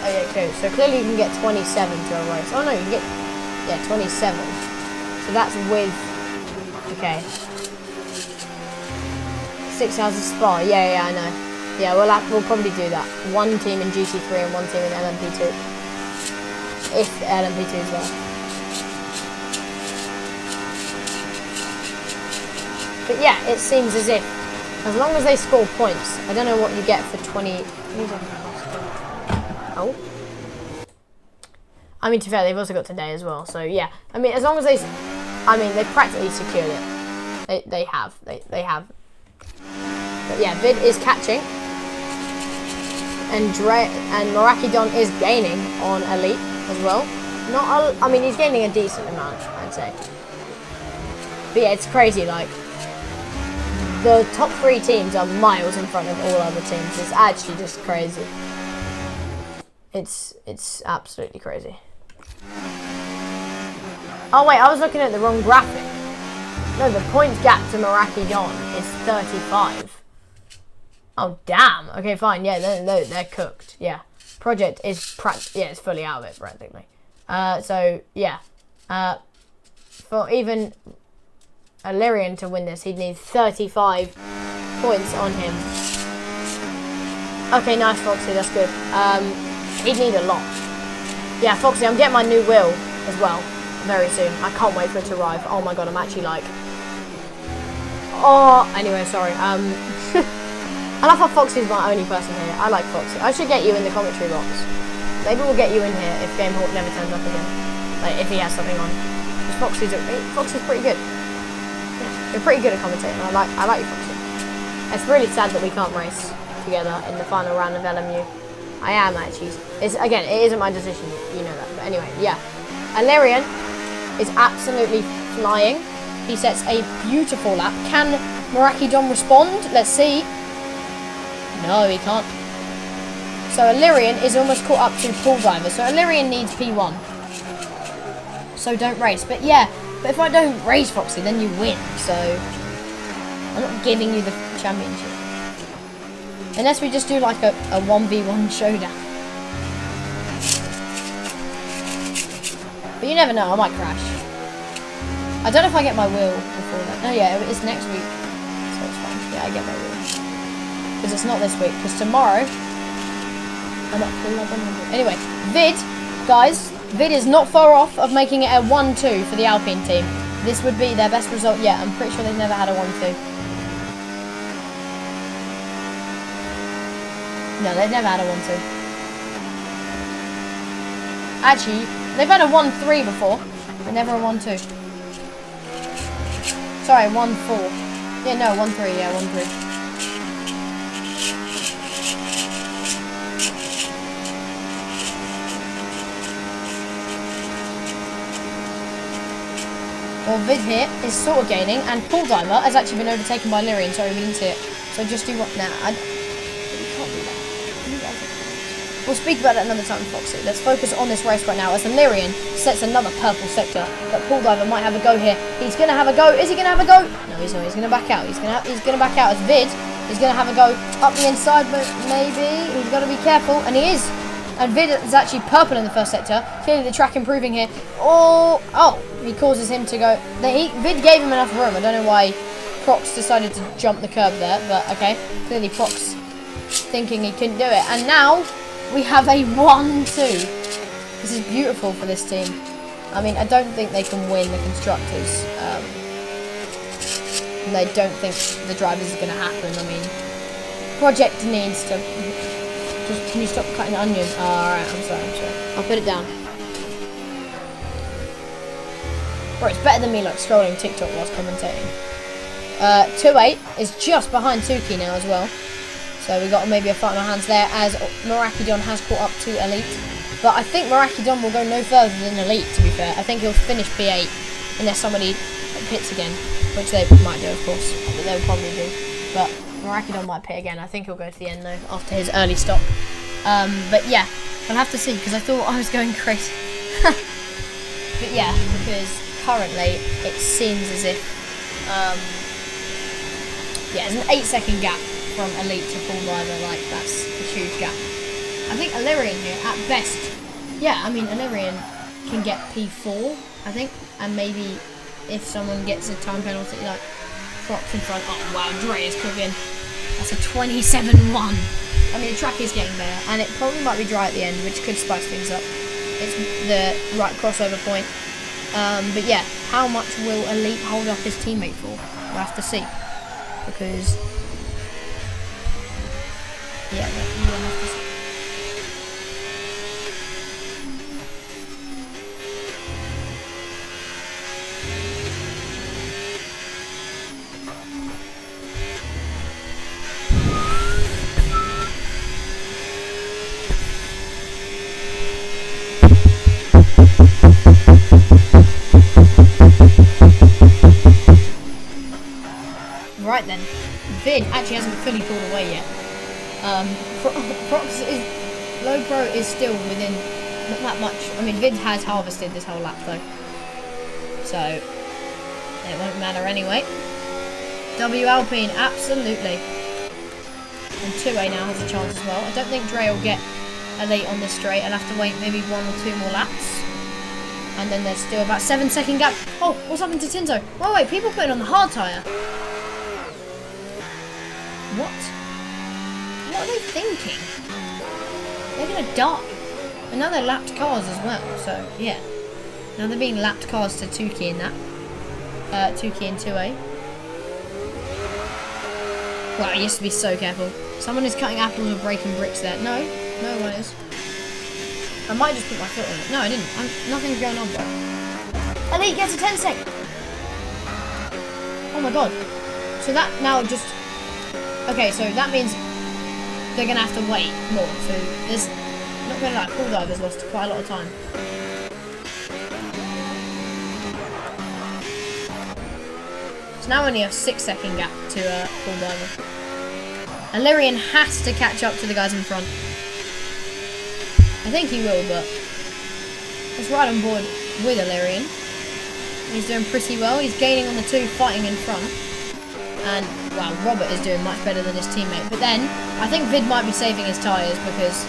Oh yeah, okay. So clearly you can get 27 to a race. Oh no, you can get, yeah, 27. So that's with, okay. 6 hours of Spa, yeah, I know. Yeah, we'll probably do that. One team in GT3 and one team in LMP2. If the LMP2 is there. But yeah, it seems as if, as long as they score points, I don't know what you get for 20... Oh. I mean, to be fair, they've also got today as well, so yeah. I mean, as long as they... I mean, they've practically secured it. They have. They have. But yeah, Vid is catching, and Meraki Don is gaining on Elite as well. I mean, he's gaining a decent amount, I'd say. But yeah, it's crazy. Like, the top 3 teams are miles in front of all other teams. It's actually just crazy. It's absolutely crazy. Oh wait, I was looking at the wrong graphic. No, the points gap to Meraki Don is 35. Oh, damn. Okay, fine. Yeah, they're cooked. Yeah. Project is, it's fully out of it, practically. So, yeah. For even Illyrian to win this, he'd need 35 points on him. Okay, nice, Foxy. That's good. He'd need a lot. Yeah, Foxy, I'm getting my new wheel as well very soon. I can't wait for it to arrive. Oh, my God. I'm actually, like... Oh, anyway, sorry. I love how Foxy's my only person here. I like Foxy. I should get you in the commentary box. Maybe we'll get you in here if Game Hawk never turns up again. Like, if he has something on. Because Foxy's pretty good. Yeah, you're pretty good at commentating. I like you, Foxy. It's really sad that we can't race together in the final round of LMU. I am, actually. Again, it isn't my decision. You know that. But anyway, yeah. Illyrian is absolutely flying. He sets a beautiful lap. Can Meraki Don respond? Let's see. No, he can't. So Illyrian is almost caught up to Pool Diver. So Illyrian needs P1. So don't race. But yeah, but if I don't race, Foxy, then you win. So I'm not giving you the championship. Unless we just do like a 1v1 showdown. But you never know, I might crash. I don't know if I get my wheel before that. No, yeah, it's next week. So it's fine. Yeah, I get my wheel. Because it's not this week. Because tomorrow, I'm up to 1100. Anyway, Vid, guys, Vid is not far off of making it a 1-2 for the Alpine team. This would be their best result yet. I'm pretty sure they've never had a 1-2. No, they've never had a 1-2. Actually, they've had a 1-3 before, but never a 1-2. Sorry, 1-4. Yeah, no, 1-3, yeah, 1-3. Well, Vid here is sort of gaining, and Paul Diver has actually been overtaken by Lyrian. Sorry, we didn't see it. So just do what now? We can't do that. We'll speak about it another time, Foxy. Let's focus on this race right now as the Lyrian sets another purple sector. But Paul Diver might have a go here. He's going to have a go. Is he going to have a go? No, he's not. He's going to back out. He's going to back out as Vid is going to have a go up the inside, but maybe he's got to be careful, and he is. And Vid is actually purple in the first sector. Clearly the track improving here. Oh, he causes him to go. Vid gave him enough room. I don't know why Prox decided to jump the curb there, but okay. Clearly Prox thinking he couldn't do it. And now we have a 1-2. This is beautiful for this team. I mean, I don't think they can win the Constructors. And I don't think the Drivers is going to happen. I mean, Project needs to... Can you stop cutting the onion? Oh, alright, I'm sorry. I'll put it down. Bro, it's better than me like scrolling TikTok whilst commentating. 2-8 is just behind Tuki now as well. So we got maybe a fight in our hands there as Marakidon has caught up to Elite. But I think Marakidon will go no further than Elite, to be fair. I think he'll finish P8 unless somebody pits again. Which they might do, of course. But they'll probably do. But Marakidon might pit again. I think he'll go to the end though after his early stop. But yeah, I'll have to see because I thought I was going crazy. But yeah, because currently it seems as if yeah, there's an 8-second gap from Elite to Paul Diver. Like that's a huge gap. I think Illyrian here at best. Yeah, I mean Illyrian can get P4, I think, and maybe if someone gets a time penalty like Prox in front. Oh wow, Dre is cooking. That's a 27-1. I mean, the track is getting better, and it probably might be dry at the end, which could spice things up. It's the right crossover point. But yeah, how much will Elite hold up his teammate for? We'll have to see. Because, yeah, we'll have to see. Right then, Vid actually hasn't fully pulled away yet. Prox is low pro is still within not that much. I mean, Vid has harvested this whole lap though, so it won't matter anyway. W Alpine, absolutely. And 2A now has a chance as well. I don't think Dre will get Elite on this straight. I'll have to wait maybe 1 or 2 more laps. And then there's still about 7-second gap. Oh, what's happened to Tinto? Oh wait, people putting on the hard tyre. What? What are they thinking? They're gonna die. And now they're lapped cars as well, so yeah. Now they're being lapped cars to Tuki in that. Tuki in 2A. Wow, he has to be so careful. Someone is cutting apples or breaking bricks there. No, no one is. I might just put my foot on it. No, I didn't. Nothing's going on, bro. Elite gets a 10 sec. Oh my god. So that now just... Okay, so that means they're going to have to wait more. So there's... Not going to lie, Paul Diver's lost quite a lot of time. So now only a 6-second gap to Paul Diver. Illyrian has to catch up to the guys in front. I think he will, but let's ride on board with Illyrian. He's doing pretty well. He's gaining on the 2, fighting in front. And, wow, Robert is doing much better than his teammate. But then, I think Vid might be saving his tyres because...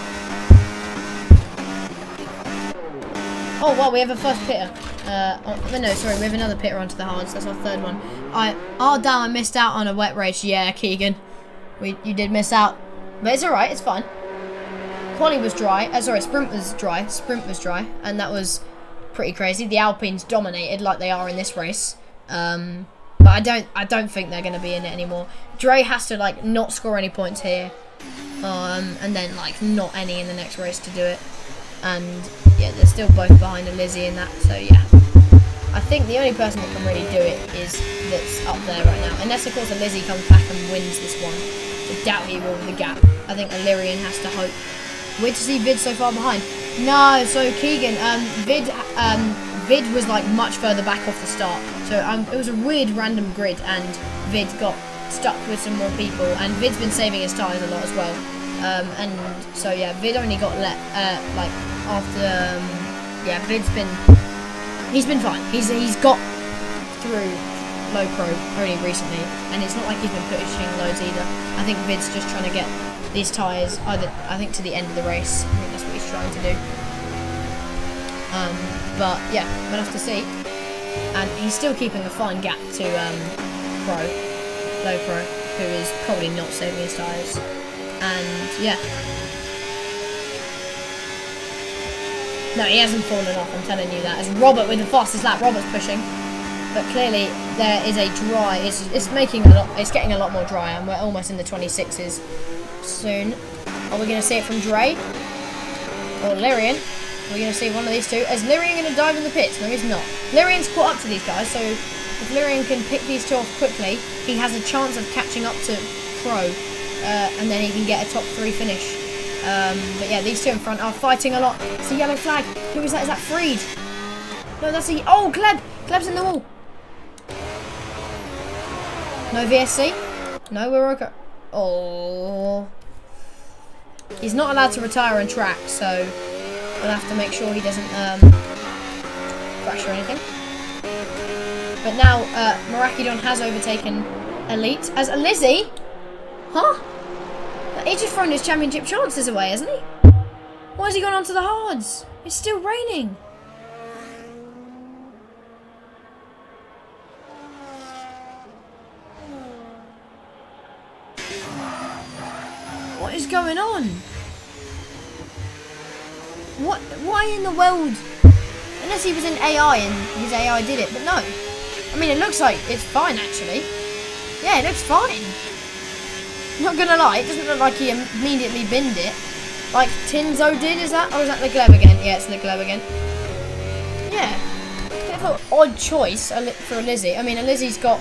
Oh, wow, we have a first pitter. No, sorry, we have another pitter onto the hards. That's our third one. Oh, damn, I missed out on a wet race. Yeah, Keegan. You did miss out. But it's alright, it's fine. Quali was dry. Sorry, Sprint was dry. Sprint was dry. And that was pretty crazy. The Alpines dominated like they are in this race. But I don't think they're going to be in it anymore. Dre has to, like, not score any points here. And then, like, not any in the next race to do it. And, yeah, they're still both behind Lizzie in that. So, yeah. I think the only person that can really do it is that's up there right now. Unless, of course, Lizzie comes back and wins this one. I doubt he will with the gap. I think Illyrian has to hope. Weird to see Vid so far behind. No, so Keegan, Vid Vid was like much further back off the start. So it was a weird random grid, and Vid got stuck with some more people, and Vid's been saving his tyres a lot as well. And so yeah, Vid only got let like after yeah, he's been fine. He's got through low pro only recently, and it's not like he's been pushing loads either. I think Vid's just trying to get these tyres I think to the end of the race. I think that's what he's trying to do. But yeah, we'll have to see. And he's still keeping a fine gap to low pro, who is probably not saving his tyres. And yeah. No, he hasn't fallen off, I'm telling you that. As Robert with the fastest lap, Robert's pushing. But clearly there is a dry, it's making a lot, it's getting a lot more dry, and we're almost in the 26s soon. Are we going to see it from Dre? Or Lyrian? We're going to see one of these two. Is Lyrian going to dive in the pits? No, he's not. Lyrian's caught up to these guys, so if Lyrian can pick these two off quickly, he has a chance of catching up to Pro, and then he can get a top 3 finish. But yeah, these two in front are fighting a lot. It's a yellow flag. Who is that? Is that Freed? No, that's a... Oh, Gleb! Gleb's in the wall. No VSC? No, we're okay. Oh. He's not allowed to retire on track, so we'll have to make sure he doesn't crash or anything. But now Marakidon has overtaken Elite as Lizzie. Huh? He's just thrown his championship chances away, hasn't he? Why has he gone on to the hards? It's still raining. What is going on? What? Why in the world? Unless he was in AI and his AI did it, but no. I mean, it looks like it's fine, actually. Yeah, it looks fine. Not gonna lie, it doesn't look like he immediately binned it. Like Tinzo did, is that? Or is that Leclerc again? Yeah, it's Leclerc again. Yeah. Bit of an odd choice for a Lizzie. I mean, a Lizzie's got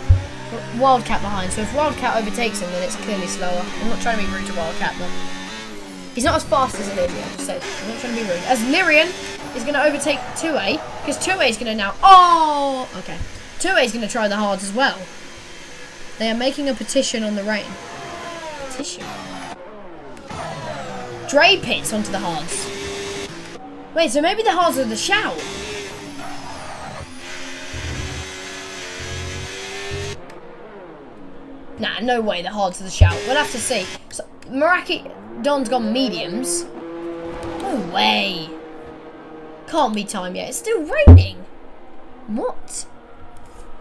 Wildcat behind, so if Wildcat overtakes him, then it's clearly slower. I'm not trying to be rude to Wildcat, but he's not as fast as Lyrian, I just said. I'm not trying to be rude. As Lyrian is going to overtake 2A, because 2A is going to now... Oh! Okay. 2A is going to try the hards as well. They are making a petition on the rain. Petition? Dre pits onto the hards. Wait, so maybe the hards are the shout? Nah, no way the hards are the shout. We'll have to see. So, Don's gone mediums. No way. Can't be time yet. It's still raining. What?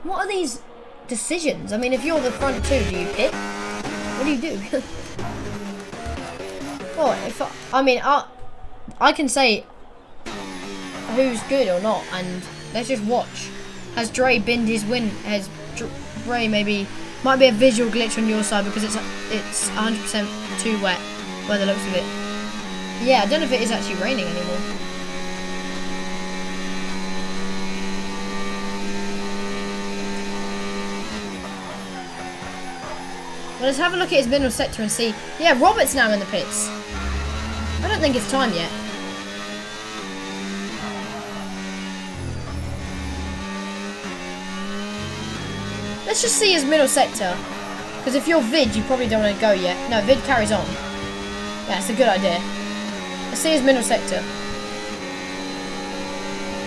What are these decisions? I mean, if you're the front two, do you pit? What do you do? Well, if I can say who's good or not, and let's just watch. Has Dre binned his win? Has Dre might be a visual glitch on your side because it's 100% too wet by the looks of it. Yeah, I don't know if it is actually raining anymore. Well, let's have a look at his middle sector and see. Yeah, Robert's now in the pits. I don't think it's time yet. Let's just see his middle sector. Because if you're Vid, you probably don't want to go yet. No, Vid carries on. Yeah, it's a good idea. Let's see his middle sector.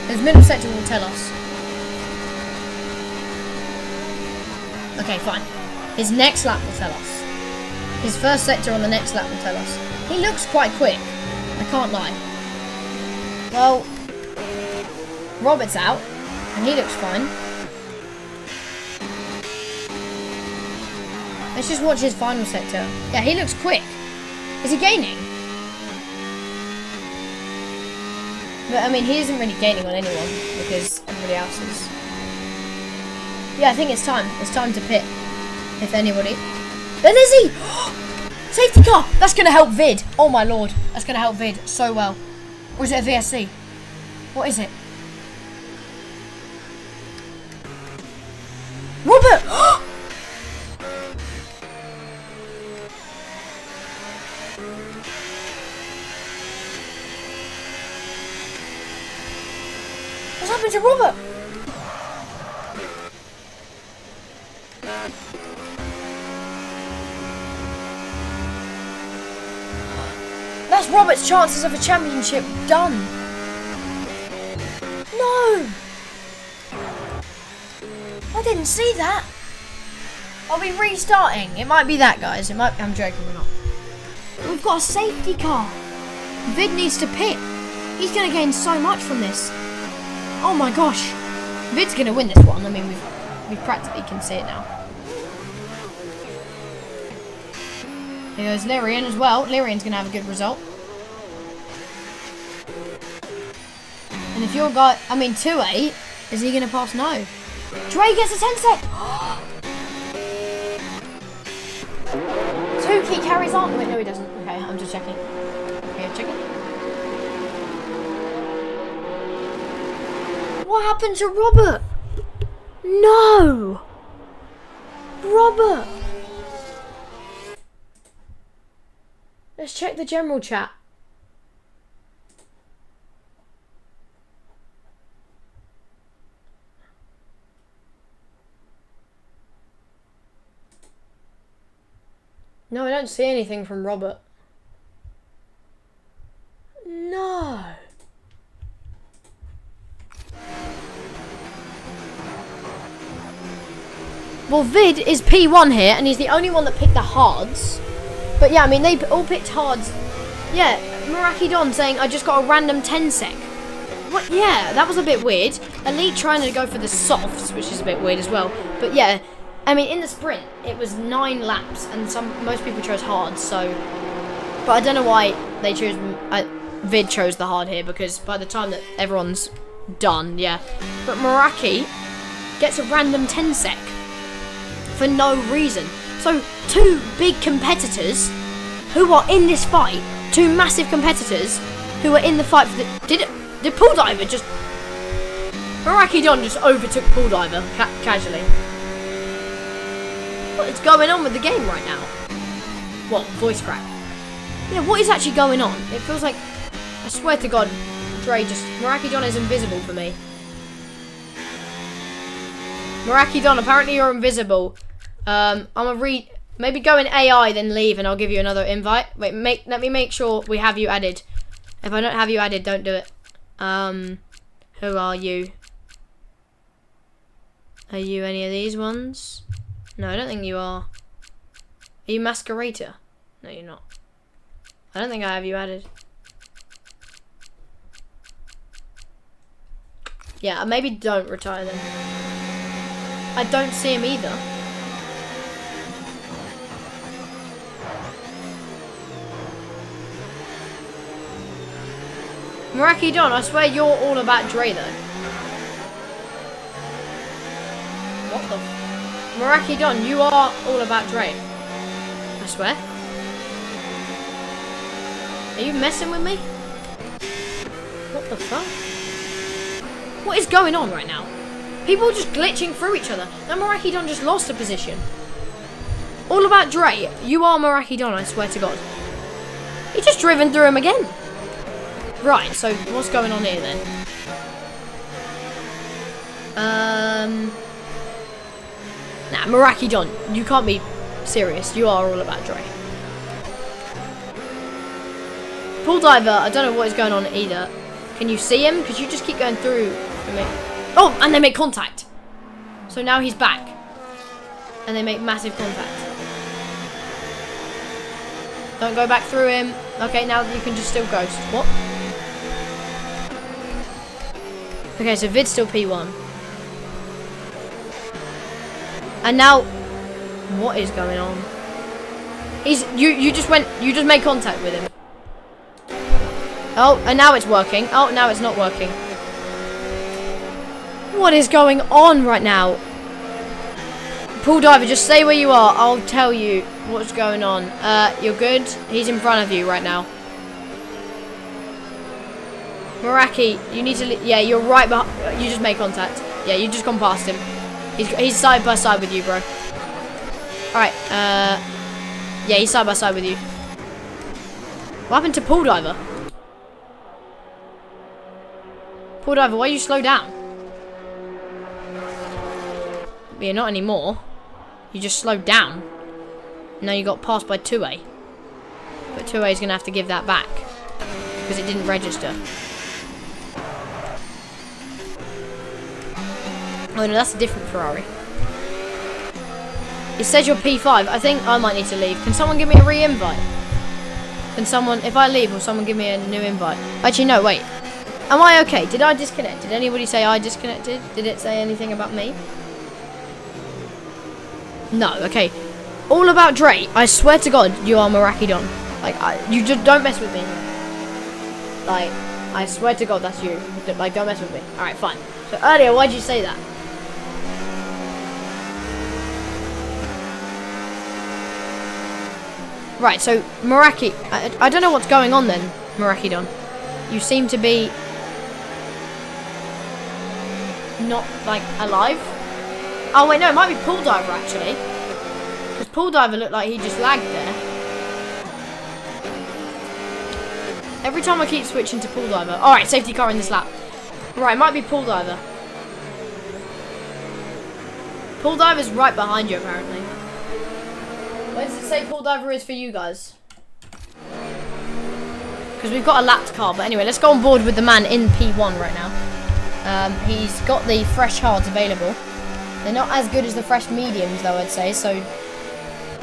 His middle sector will tell us. Okay, fine. His next lap will tell us. His first sector on the next lap will tell us. He looks quite quick. I can't lie. Well, Robert's out. And he looks fine. Let's just watch his final sector. Yeah, he looks quick. Is he gaining? But, I mean, he isn't really gaining on anyone because everybody else is. Yeah, I think it's time. It's time to pit. If anybody. There is he! Safety car! That's going to help Vid. Oh, my lord. That's going to help Vid so well. Or is it a VSC? What is it? Robert! What's happened to Robert? That's Robert's chances of a championship done. No! I didn't see that. Are we restarting? It might be that, guys. It might. I'm joking, we're not. We've got a safety car. Vid needs to pit. He's going to gain so much from this. Oh my gosh. Vid's going to win this one. I mean, we practically can see it now. Here goes Lyrian as well. Lyrian's going to have a good result. And if your guy, 2-8, is he going to pass? No. Dre gets a 10 sec. 2 key carries on. Wait, no, he doesn't. Okay, I'm just checking. Okay, checking. What happened to Robert? No! Robert! Let's check the general chat. No, I don't see anything from Robert. No. Well, Vid is P1 here, and he's the only one that picked the hards. But yeah, they all picked hards. Yeah, Meraki Don saying, I just got a random 10 sec. What? Yeah, that was a bit weird. Elite trying to go for the softs, which is a bit weird as well. But yeah, in the sprint, it was 9 laps, and most people chose hard, so... But I don't know why they chose... Vid chose the hard here, because by the time that everyone's done, yeah. But Meraki gets a random 10 sec. For no reason. So, 2 big competitors who are in this fight, 2 massive competitors who are in the fight for the... Did Pool Diver just... Meraki Don just overtook Pool Diver, casually. What is going on with the game right now? What? Voice crack? Yeah, what is actually going on? It feels like... I swear to God, Dre just... Meraki Don is invisible for me. Meraki Don, apparently you're invisible. I'm gonna maybe go in AI, then leave, and I'll give you another invite. Wait, let me make sure we have you added. If I don't have you added, don't do it. Who are you? Are you any of these ones? No, I don't think you are. Are you Masquerator? No, you're not. I don't think I have you added. Yeah, maybe don't retire then. I don't see him either. Meraki Don, I swear you're all about Dre though. What the Meraki Don, you are all about Dre. I swear. Are you messing with me? What the fuck? What is going on right now? People are just glitching through each other. Now Meraki Don just lost a position. All about Dre. You are Meraki Don, I swear to God. He just driven through him again. Right, so what's going on here then? Nah, Meraki Don, you can't be serious. You are all about Dre. Pool Diver, I don't know what is going on either. Can you see him? Because you just keep going through. Oh, and they make contact. So now he's back. And they make massive contact. Don't go back through him. Okay, now you can just still ghost. What? Okay, so Vid's still P1. And now, what is going on? You just made contact with him. Oh, and now it's working. Oh, now it's not working. What is going on right now? Pool Diver, just stay where you are. I'll tell you what's going on. You're good. He's in front of you right now. Meraki, you need to... Yeah, you're right behind... You just made contact. Yeah, you just gone past him. He's side by side with you, bro. Alright, yeah, he's side by side with you. What happened to Pool Diver? Pool Diver, why you slow down? Yeah, not anymore. You just slowed down. Now you got passed by 2A. But 2A is going to have to give that back. Because it didn't register. Oh no, that's a different Ferrari. It says you're P5. I think I might need to leave. Can someone give me a re-invite? Can someone, if I leave, will someone give me a new invite? Actually, no, wait. Am I okay? Did I disconnect? Did anybody say I disconnected? Did it say anything about me? No, okay. All about Dre. I swear to God, you are Marakidon. Like, you just don't mess with me. Like, I swear to God, that's you. Like, don't mess with me. Alright, fine. So earlier, why'd you say that? Right, so Maraki, I don't know what's going on then, Marakidon. You seem to be not, like, alive. Oh wait, no, it might be Pool Diver actually. Because Pool Diver looked like he just lagged there. Every time I keep switching to Pool Diver. Alright, safety car in this lap. Right, it might be Pool Diver. Pool Diver's right behind you apparently. Where does it say Pool Diver is for you guys? Because we've got a lapped car. But anyway, let's go on board with the man in P1 right now. He's got the fresh hards available. They're not as good as the fresh mediums though, I'd say. So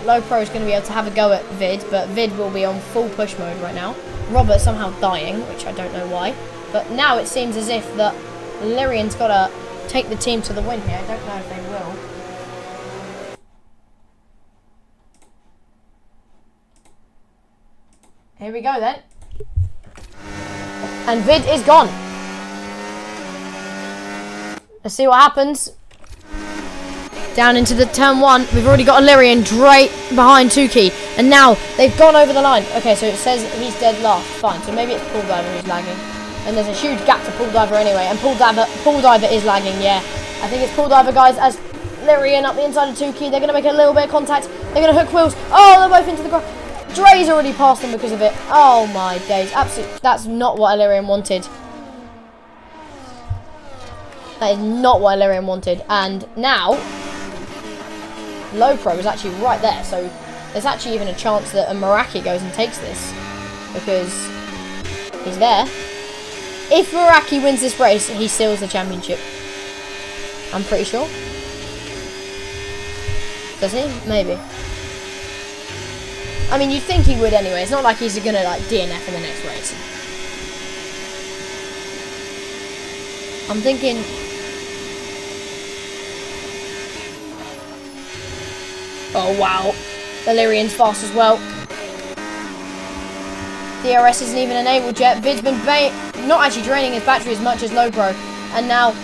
Low Pro is going to be able to have a go at Vid. But Vid will be on full push mode right now. Robert somehow dying, which I don't know why. But now it seems as if that Lyrian's got to take the team to the win here. I don't know if they will. Here we go then. And Vid is gone. Let's see what happens. Down into the turn 1. We've already got Illyrian straight behind Tuki. And now they've gone over the line. Okay, so it says he's dead last. Fine, so maybe it's Pool Diver who's lagging. And there's a huge gap to Pool Diver anyway. And Pool Diver is lagging, yeah. I think it's Pool Diver, guys, as Lyrian up the inside of Tuki. They're going to make a little bit of contact. They're going to hook wheels. Oh, they're both into the ground. Dre's already passed them because of it. Oh my days. Absolutely. That's not what Illyrian wanted. That is not what Illyrian wanted. And now, Low Pro is actually right there. So there's actually even a chance that a Meraki goes and takes this. Because he's there. If Meraki wins this race, he steals the championship. I'm pretty sure. Does he? Maybe. I mean, you'd think he would anyway. It's not like he's going to, like, DNF in the next race. I'm thinking... Oh, wow. Illyrian's fast as well. DRS isn't even enabled yet. Vid's been not actually draining his battery as much as Low Pro. And now,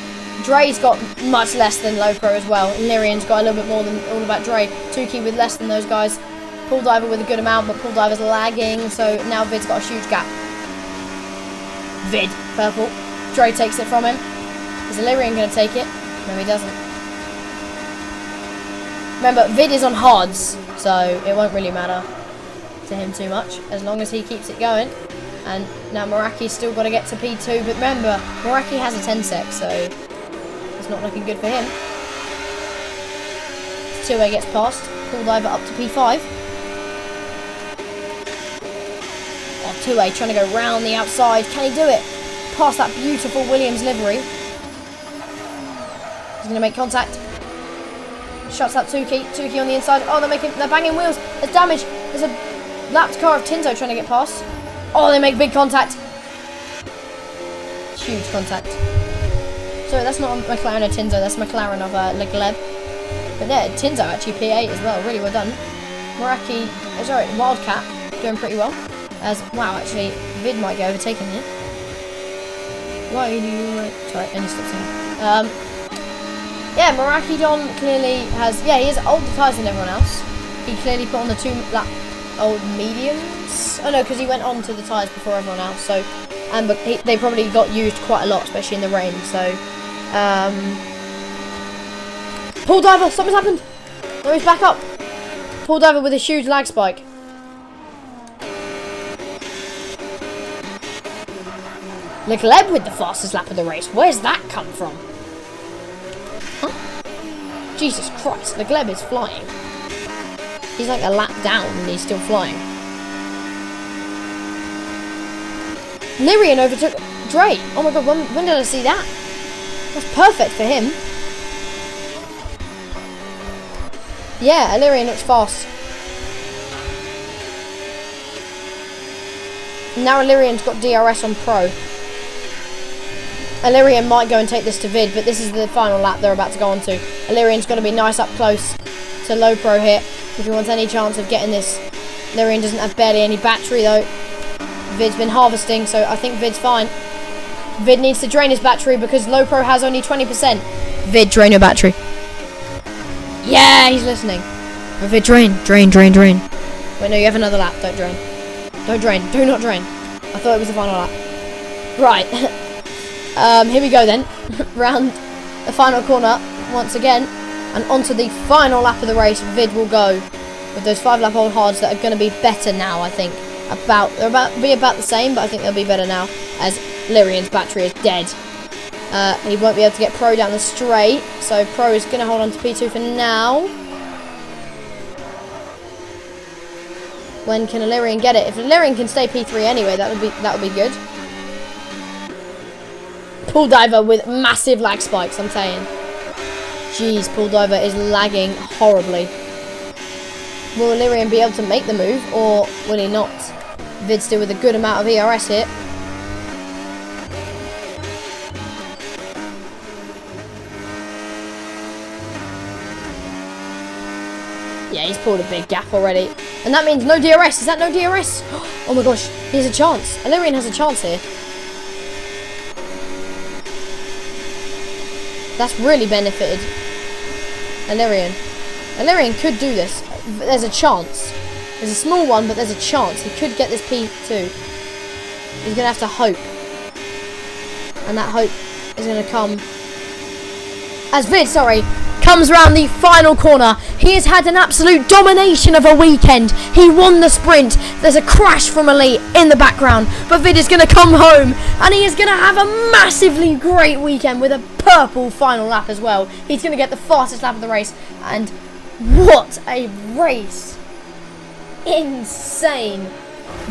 Dre's got much less than Low Pro as well. Illyrian's got a little bit more than all about Dre. Tuki with less than those guys. Pool Diver with a good amount, but Pool Diver's lagging, so now Vid's got a huge gap. Vid, purple. Dre takes it from him. Is Illyrian going to take it? No, he doesn't. Remember, Vid is on hards, so it won't really matter to him too much, as long as he keeps it going. And now Meraki's still got to get to P2, but remember, Meraki has a 10 sec, so it's not looking good for him. 2A gets past. Pool Diver up to P5. 2A trying to go round the outside. Can he do it? Past that beautiful Williams livery. He's going to make contact. Shuts out Tuki. Tuki on the inside. Oh, they're banging wheels. There's damage. There's a lapped car of Tinto trying to get past. Oh, they make big contact. Huge contact. Sorry, that's not a McLaren of Tinto. That's McLaren of Legleb. But yeah, Tinto actually P8 as well. Really well done. Meraki, sorry, Wildcat doing pretty well. As, wow, actually, Vid might get overtaken here. Why do you... Sorry, I need to stop saying. Yeah, Marakidon clearly has... Yeah, he has older tyres than everyone else. He clearly put on the old mediums. Oh, no, because he went on to the tyres before everyone else. So, but they probably got used quite a lot, especially in the rain. So, Pool Diver, something's happened. No, he's back up. Pool Diver with a huge lag spike. Legleb with the fastest lap of the race. Where's that come from? Huh? Jesus Christ, Leclerc is flying. He's like a lap down and he's still flying. Lyrian overtook Dre. Oh my god, when did I see that? That's perfect for him. Yeah, Illyrian looks fast. Now Illyrian's got DRS on Pro. Illyrian might go and take this to Vid, but this is the final lap they're about to go on to. Illyrian's got to be nice up close to low Pro here if he wants any chance of getting this. Illyrian doesn't have barely any battery though. Vid's been harvesting, so I think Vid's fine. Vid needs to drain his battery because low Pro has only 20%. Vid, drain your battery. Yeah, he's listening. Oh, Vid, drain. Wait, no, you have another lap. Don't drain. Don't drain. Do not drain. I thought it was the final lap. Right. Here we go then. Round the final corner once again. And onto the final lap of the race. Vid will go with those 5-lap old hards that are going to be better now, I think. They're about to be about the same, but I think they'll be better now as Lyrian's battery is dead. He won't be able to get Pro down the straight, so Pro is going to hold on to P2 for now. When can Illyrian get it? If Illyrian can stay P3 anyway, that would be good. Pool Diver with massive lag spikes, I'm saying. Jeez, Pool Diver is lagging horribly. Will Illyrian be able to make the move, or will he not? Vid still with a good amount of ERS here. Yeah, he's pulled a big gap already. And that means no DRS. Is that no DRS? Oh my gosh, he has a chance. Illyrian has a chance here. That's really benefited Illyrian. Illyrian could do this. There's a chance. There's a small one, but there's a chance. He could get this P2. He's going to have to hope. And that hope is going to come as Vid, comes around the final corner. He has had an absolute domination of a weekend. He won the sprint. There's a crash from Elite in the background. But Vid is going to come home. And he is going to have a massively great weekend with a purple final lap as well. He's going to get the fastest lap of the race. And what a race. Insane.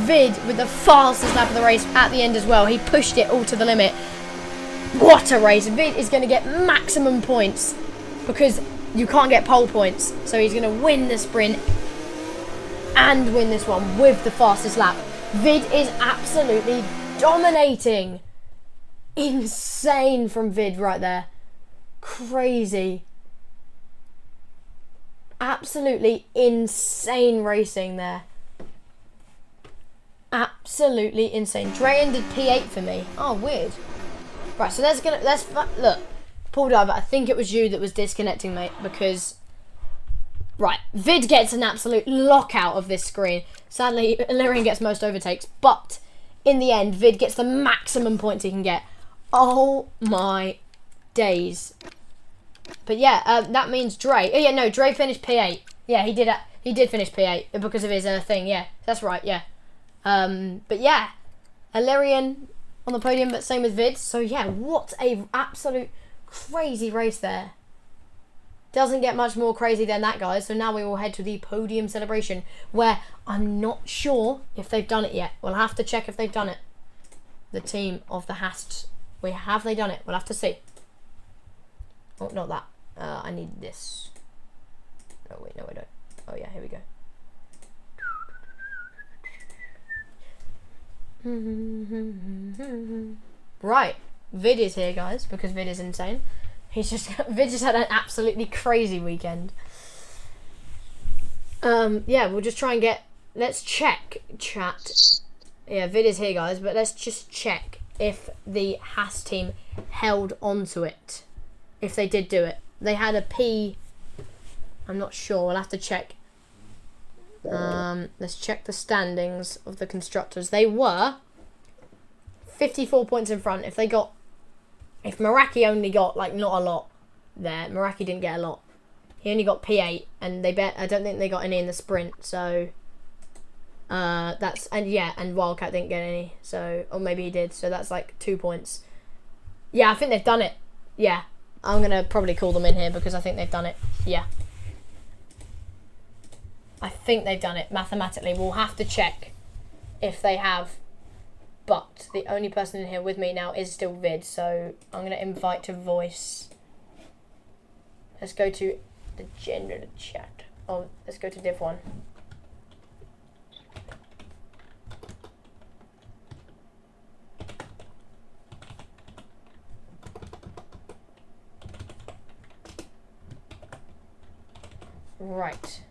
Vid with the fastest lap of the race at the end as well. He pushed it all to the limit. What a race. Vid is going to get maximum points because you can't get pole points. So he's going to win the sprint and win this one with the fastest lap. Vid is absolutely dominating. Insane from Vid right there. Crazy. Absolutely insane racing there. Absolutely insane. Drayen did P8 for me. Oh, weird. Right, so let's look. Pool Diver, I think it was you that was disconnecting, mate, because right, Vid gets an absolute lockout of this screen. Sadly, Illyrian gets most overtakes, but in the end, Vid gets the maximum points he can get. Oh my days. But yeah, that means Dre. Oh yeah, no, Dre finished P8. Yeah, he did finish P8 because of his thing. Yeah, that's right. Yeah. But yeah, Illyrian on the podium, but same with Vid. So yeah, what a absolute crazy race there. Doesn't get much more crazy than that, guys. So now we will head to the podium celebration, where I'm not sure if they've done it yet. We'll have to check if they've done it. The team of the Hasts. Have they done it? We'll have to see. Oh, not that. I need this. Oh, wait, no, I don't. Oh, yeah, here we go. Right. Vid is here, guys, because Vid is insane. Vid just had an absolutely crazy weekend. Yeah, we'll just try and get... Let's check, chat. Yeah, Vid is here, guys, but let's just check if the Haas team held onto it. If they did do it. They had a P... I'm not sure. We'll have to check. Let's check the standings of the constructors. They were 54 points in front. If Meraki only got, like, not a lot there. Meraki didn't get a lot. He only got P8, and I don't think they got any in the sprint, so... and Wildcat didn't get any, so... Or maybe he did, so that's, like, 2 points. Yeah, I think they've done it. Yeah. I'm going to probably call them in here because I think they've done it. Yeah. I think they've done it mathematically. We'll have to check if they have. But the only person in here with me now is still Vid. So I'm going to invite to voice. Let's go to the general chat. Oh, let's go to Div 1. Right.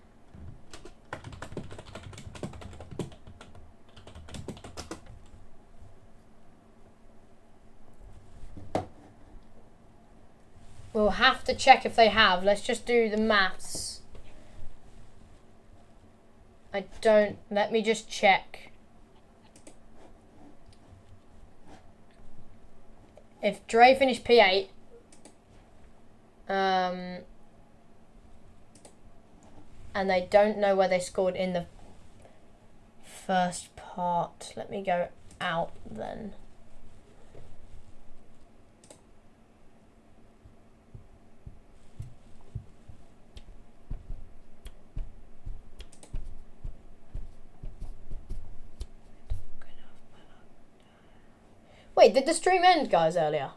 We'll have to check if they have. Let's just do the maths. Let me just check. If Dre finished P8, and they don't know where they scored in the first part, let me go out then. Wait, did the stream end, guys, earlier?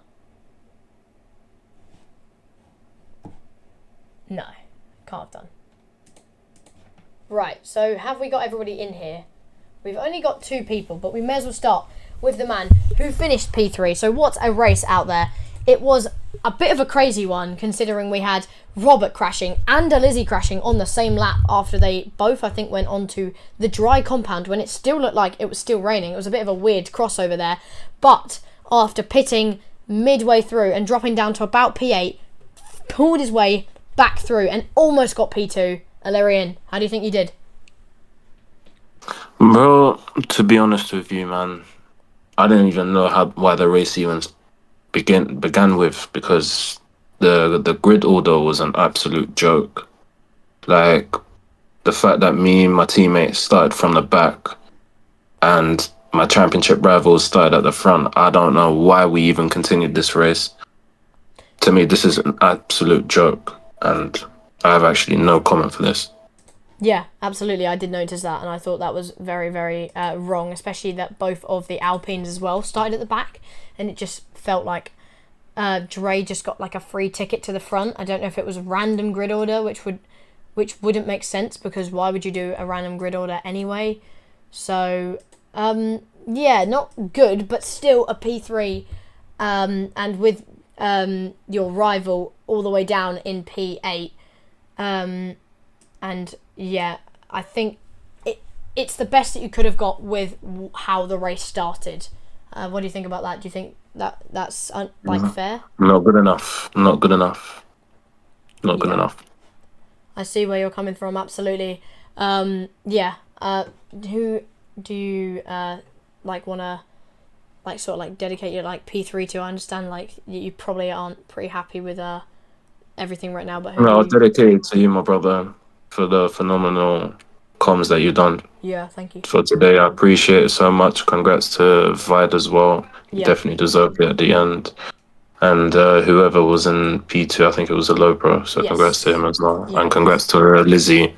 No, can't have done. Right, so have we got everybody in here? We've only got 2 people, but we may as well start with the man who finished P3. So what a race out there. It was a bit of a crazy one, considering we had Robert crashing and a Lizzie crashing on the same lap after they both, I think, went onto the dry compound when it still looked like it was still raining. It was a bit of a weird crossover there. But after pitting midway through and dropping down to about P8, pulled his way back through and almost got P2. Alerian, how do you think you did? Bro, to be honest with you, man, I didn't even know why the race even began with, because the grid order was an absolute joke. Like, the fact that me and my teammates started from the back and my championship rivals started at the front, I don't know why we even continued this race. To me, this is an absolute joke, and I have actually no comment for this. Yeah, absolutely. I did notice that, and I thought that was very, very wrong, especially that both of the Alpines as well started at the back, and it just felt like Dre just got like a free ticket to the front. I don't know if it was random grid order, which wouldn't make sense, because why would you do a random grid order anyway? So, yeah, not good, but still a P3, and with your rival all the way down in P8. And yeah, I think it's the best that you could have got with how the race started. What do you think about that? Do you think that's fair? Not good enough. Not good enough. Not good enough. I see where you're coming from. Absolutely. Yeah. Who do you want to sort of dedicate your P3 to? I understand you probably aren't pretty happy with everything right now, but I'll dedicate it to you, my brother, for the phenomenal comms that you've done. Yeah, thank you. For today, I appreciate it so much. Congrats to Vide as well. He definitely deserved it at the end. And whoever was in P2, I think it was a low pro, so congrats to him as well. Yeah. And congrats to Lizzie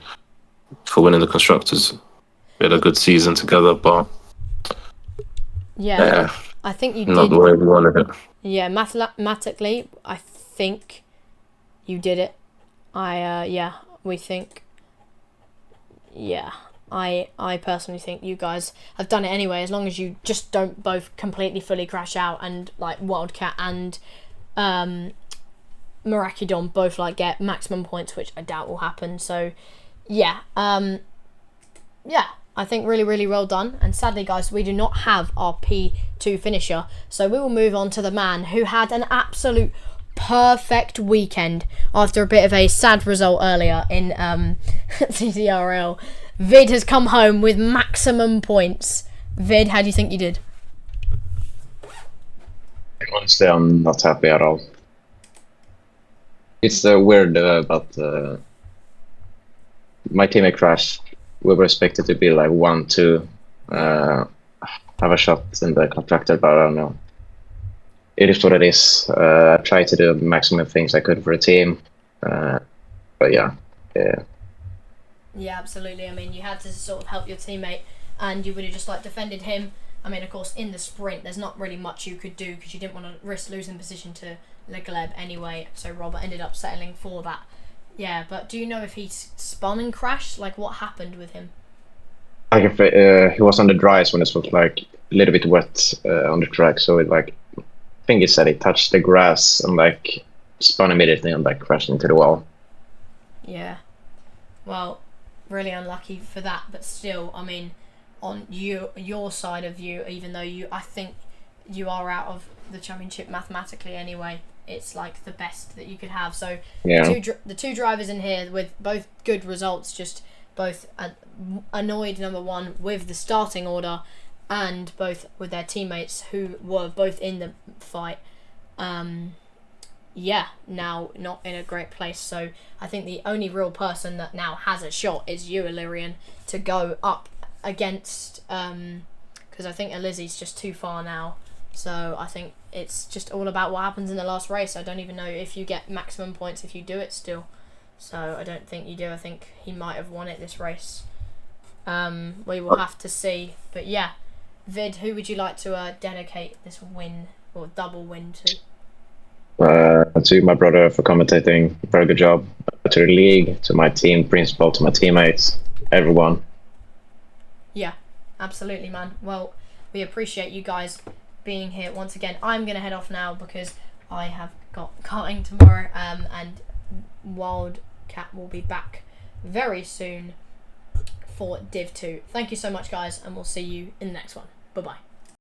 for winning the Constructors. We had a good season together, but yeah, I think you not did. The way we wanted it. Yeah, mathematically, I think you did it. We think. Yeah, I personally think you guys have done it anyway, as long as you just don't both completely fully crash out and Wildcat and Miraculon both get maximum points, which I doubt will happen. So yeah, I think really, really well done. And sadly, guys, we do not have our P2 finisher, so we will move on to the man who had an absolute perfect weekend after a bit of a sad result earlier in TTRL. Vid has come home with maximum points. Vid, how do you think you did? Honestly, I'm not happy at all. It's weird, but my teammate crashed. We were expected to be 1-2, have a shot in the contractor, but I don't know. it is what it is. I tried to do the maximum things I could for a team, but yeah. Yeah, absolutely. I mean, you had to sort of help your teammate, and you would have just like defended him. I mean, of course, in the sprint, there's not really much you could do because you didn't want to risk losing position to Le Gleb anyway. So Robert ended up settling for that. Yeah, but do you know if he spun and crashed? Like, what happened with him? Like if he was on the dries when it was like a little bit wet on the track, so it like I think it said it touched the grass and like spun immediately and like crashed into the wall. Yeah. Well, really unlucky for that, but still, I mean, on your side of you, even though I think you are out of the championship mathematically anyway, it's like the best that you could have. So Yeah. the two drivers in here with both good results, just both annoyed, number one, with the starting order, and both with their teammates who were both in the fight. Yeah, now not in a great place. So I think the only real person that now has a shot is you, Illyrian, to go up against, because I think Elizzy's just too far now. So I think it's just all about what happens in the last race. I don't even know if you get maximum points if you do it still. So I don't think you do. I think he might have won it this race. We will have to see. But yeah, Vid, who would you like to dedicate this win or double win to? To my brother for commentating, very good job. To the league, to my team principal, to my teammates, everyone. Yeah, absolutely, man. Well, we appreciate you guys being here once again. I'm going to head off now because I have got karting tomorrow, and Wildcat will be back very soon for Div 2. Thank you so much, guys, and we'll see you in the next one. Bye-bye.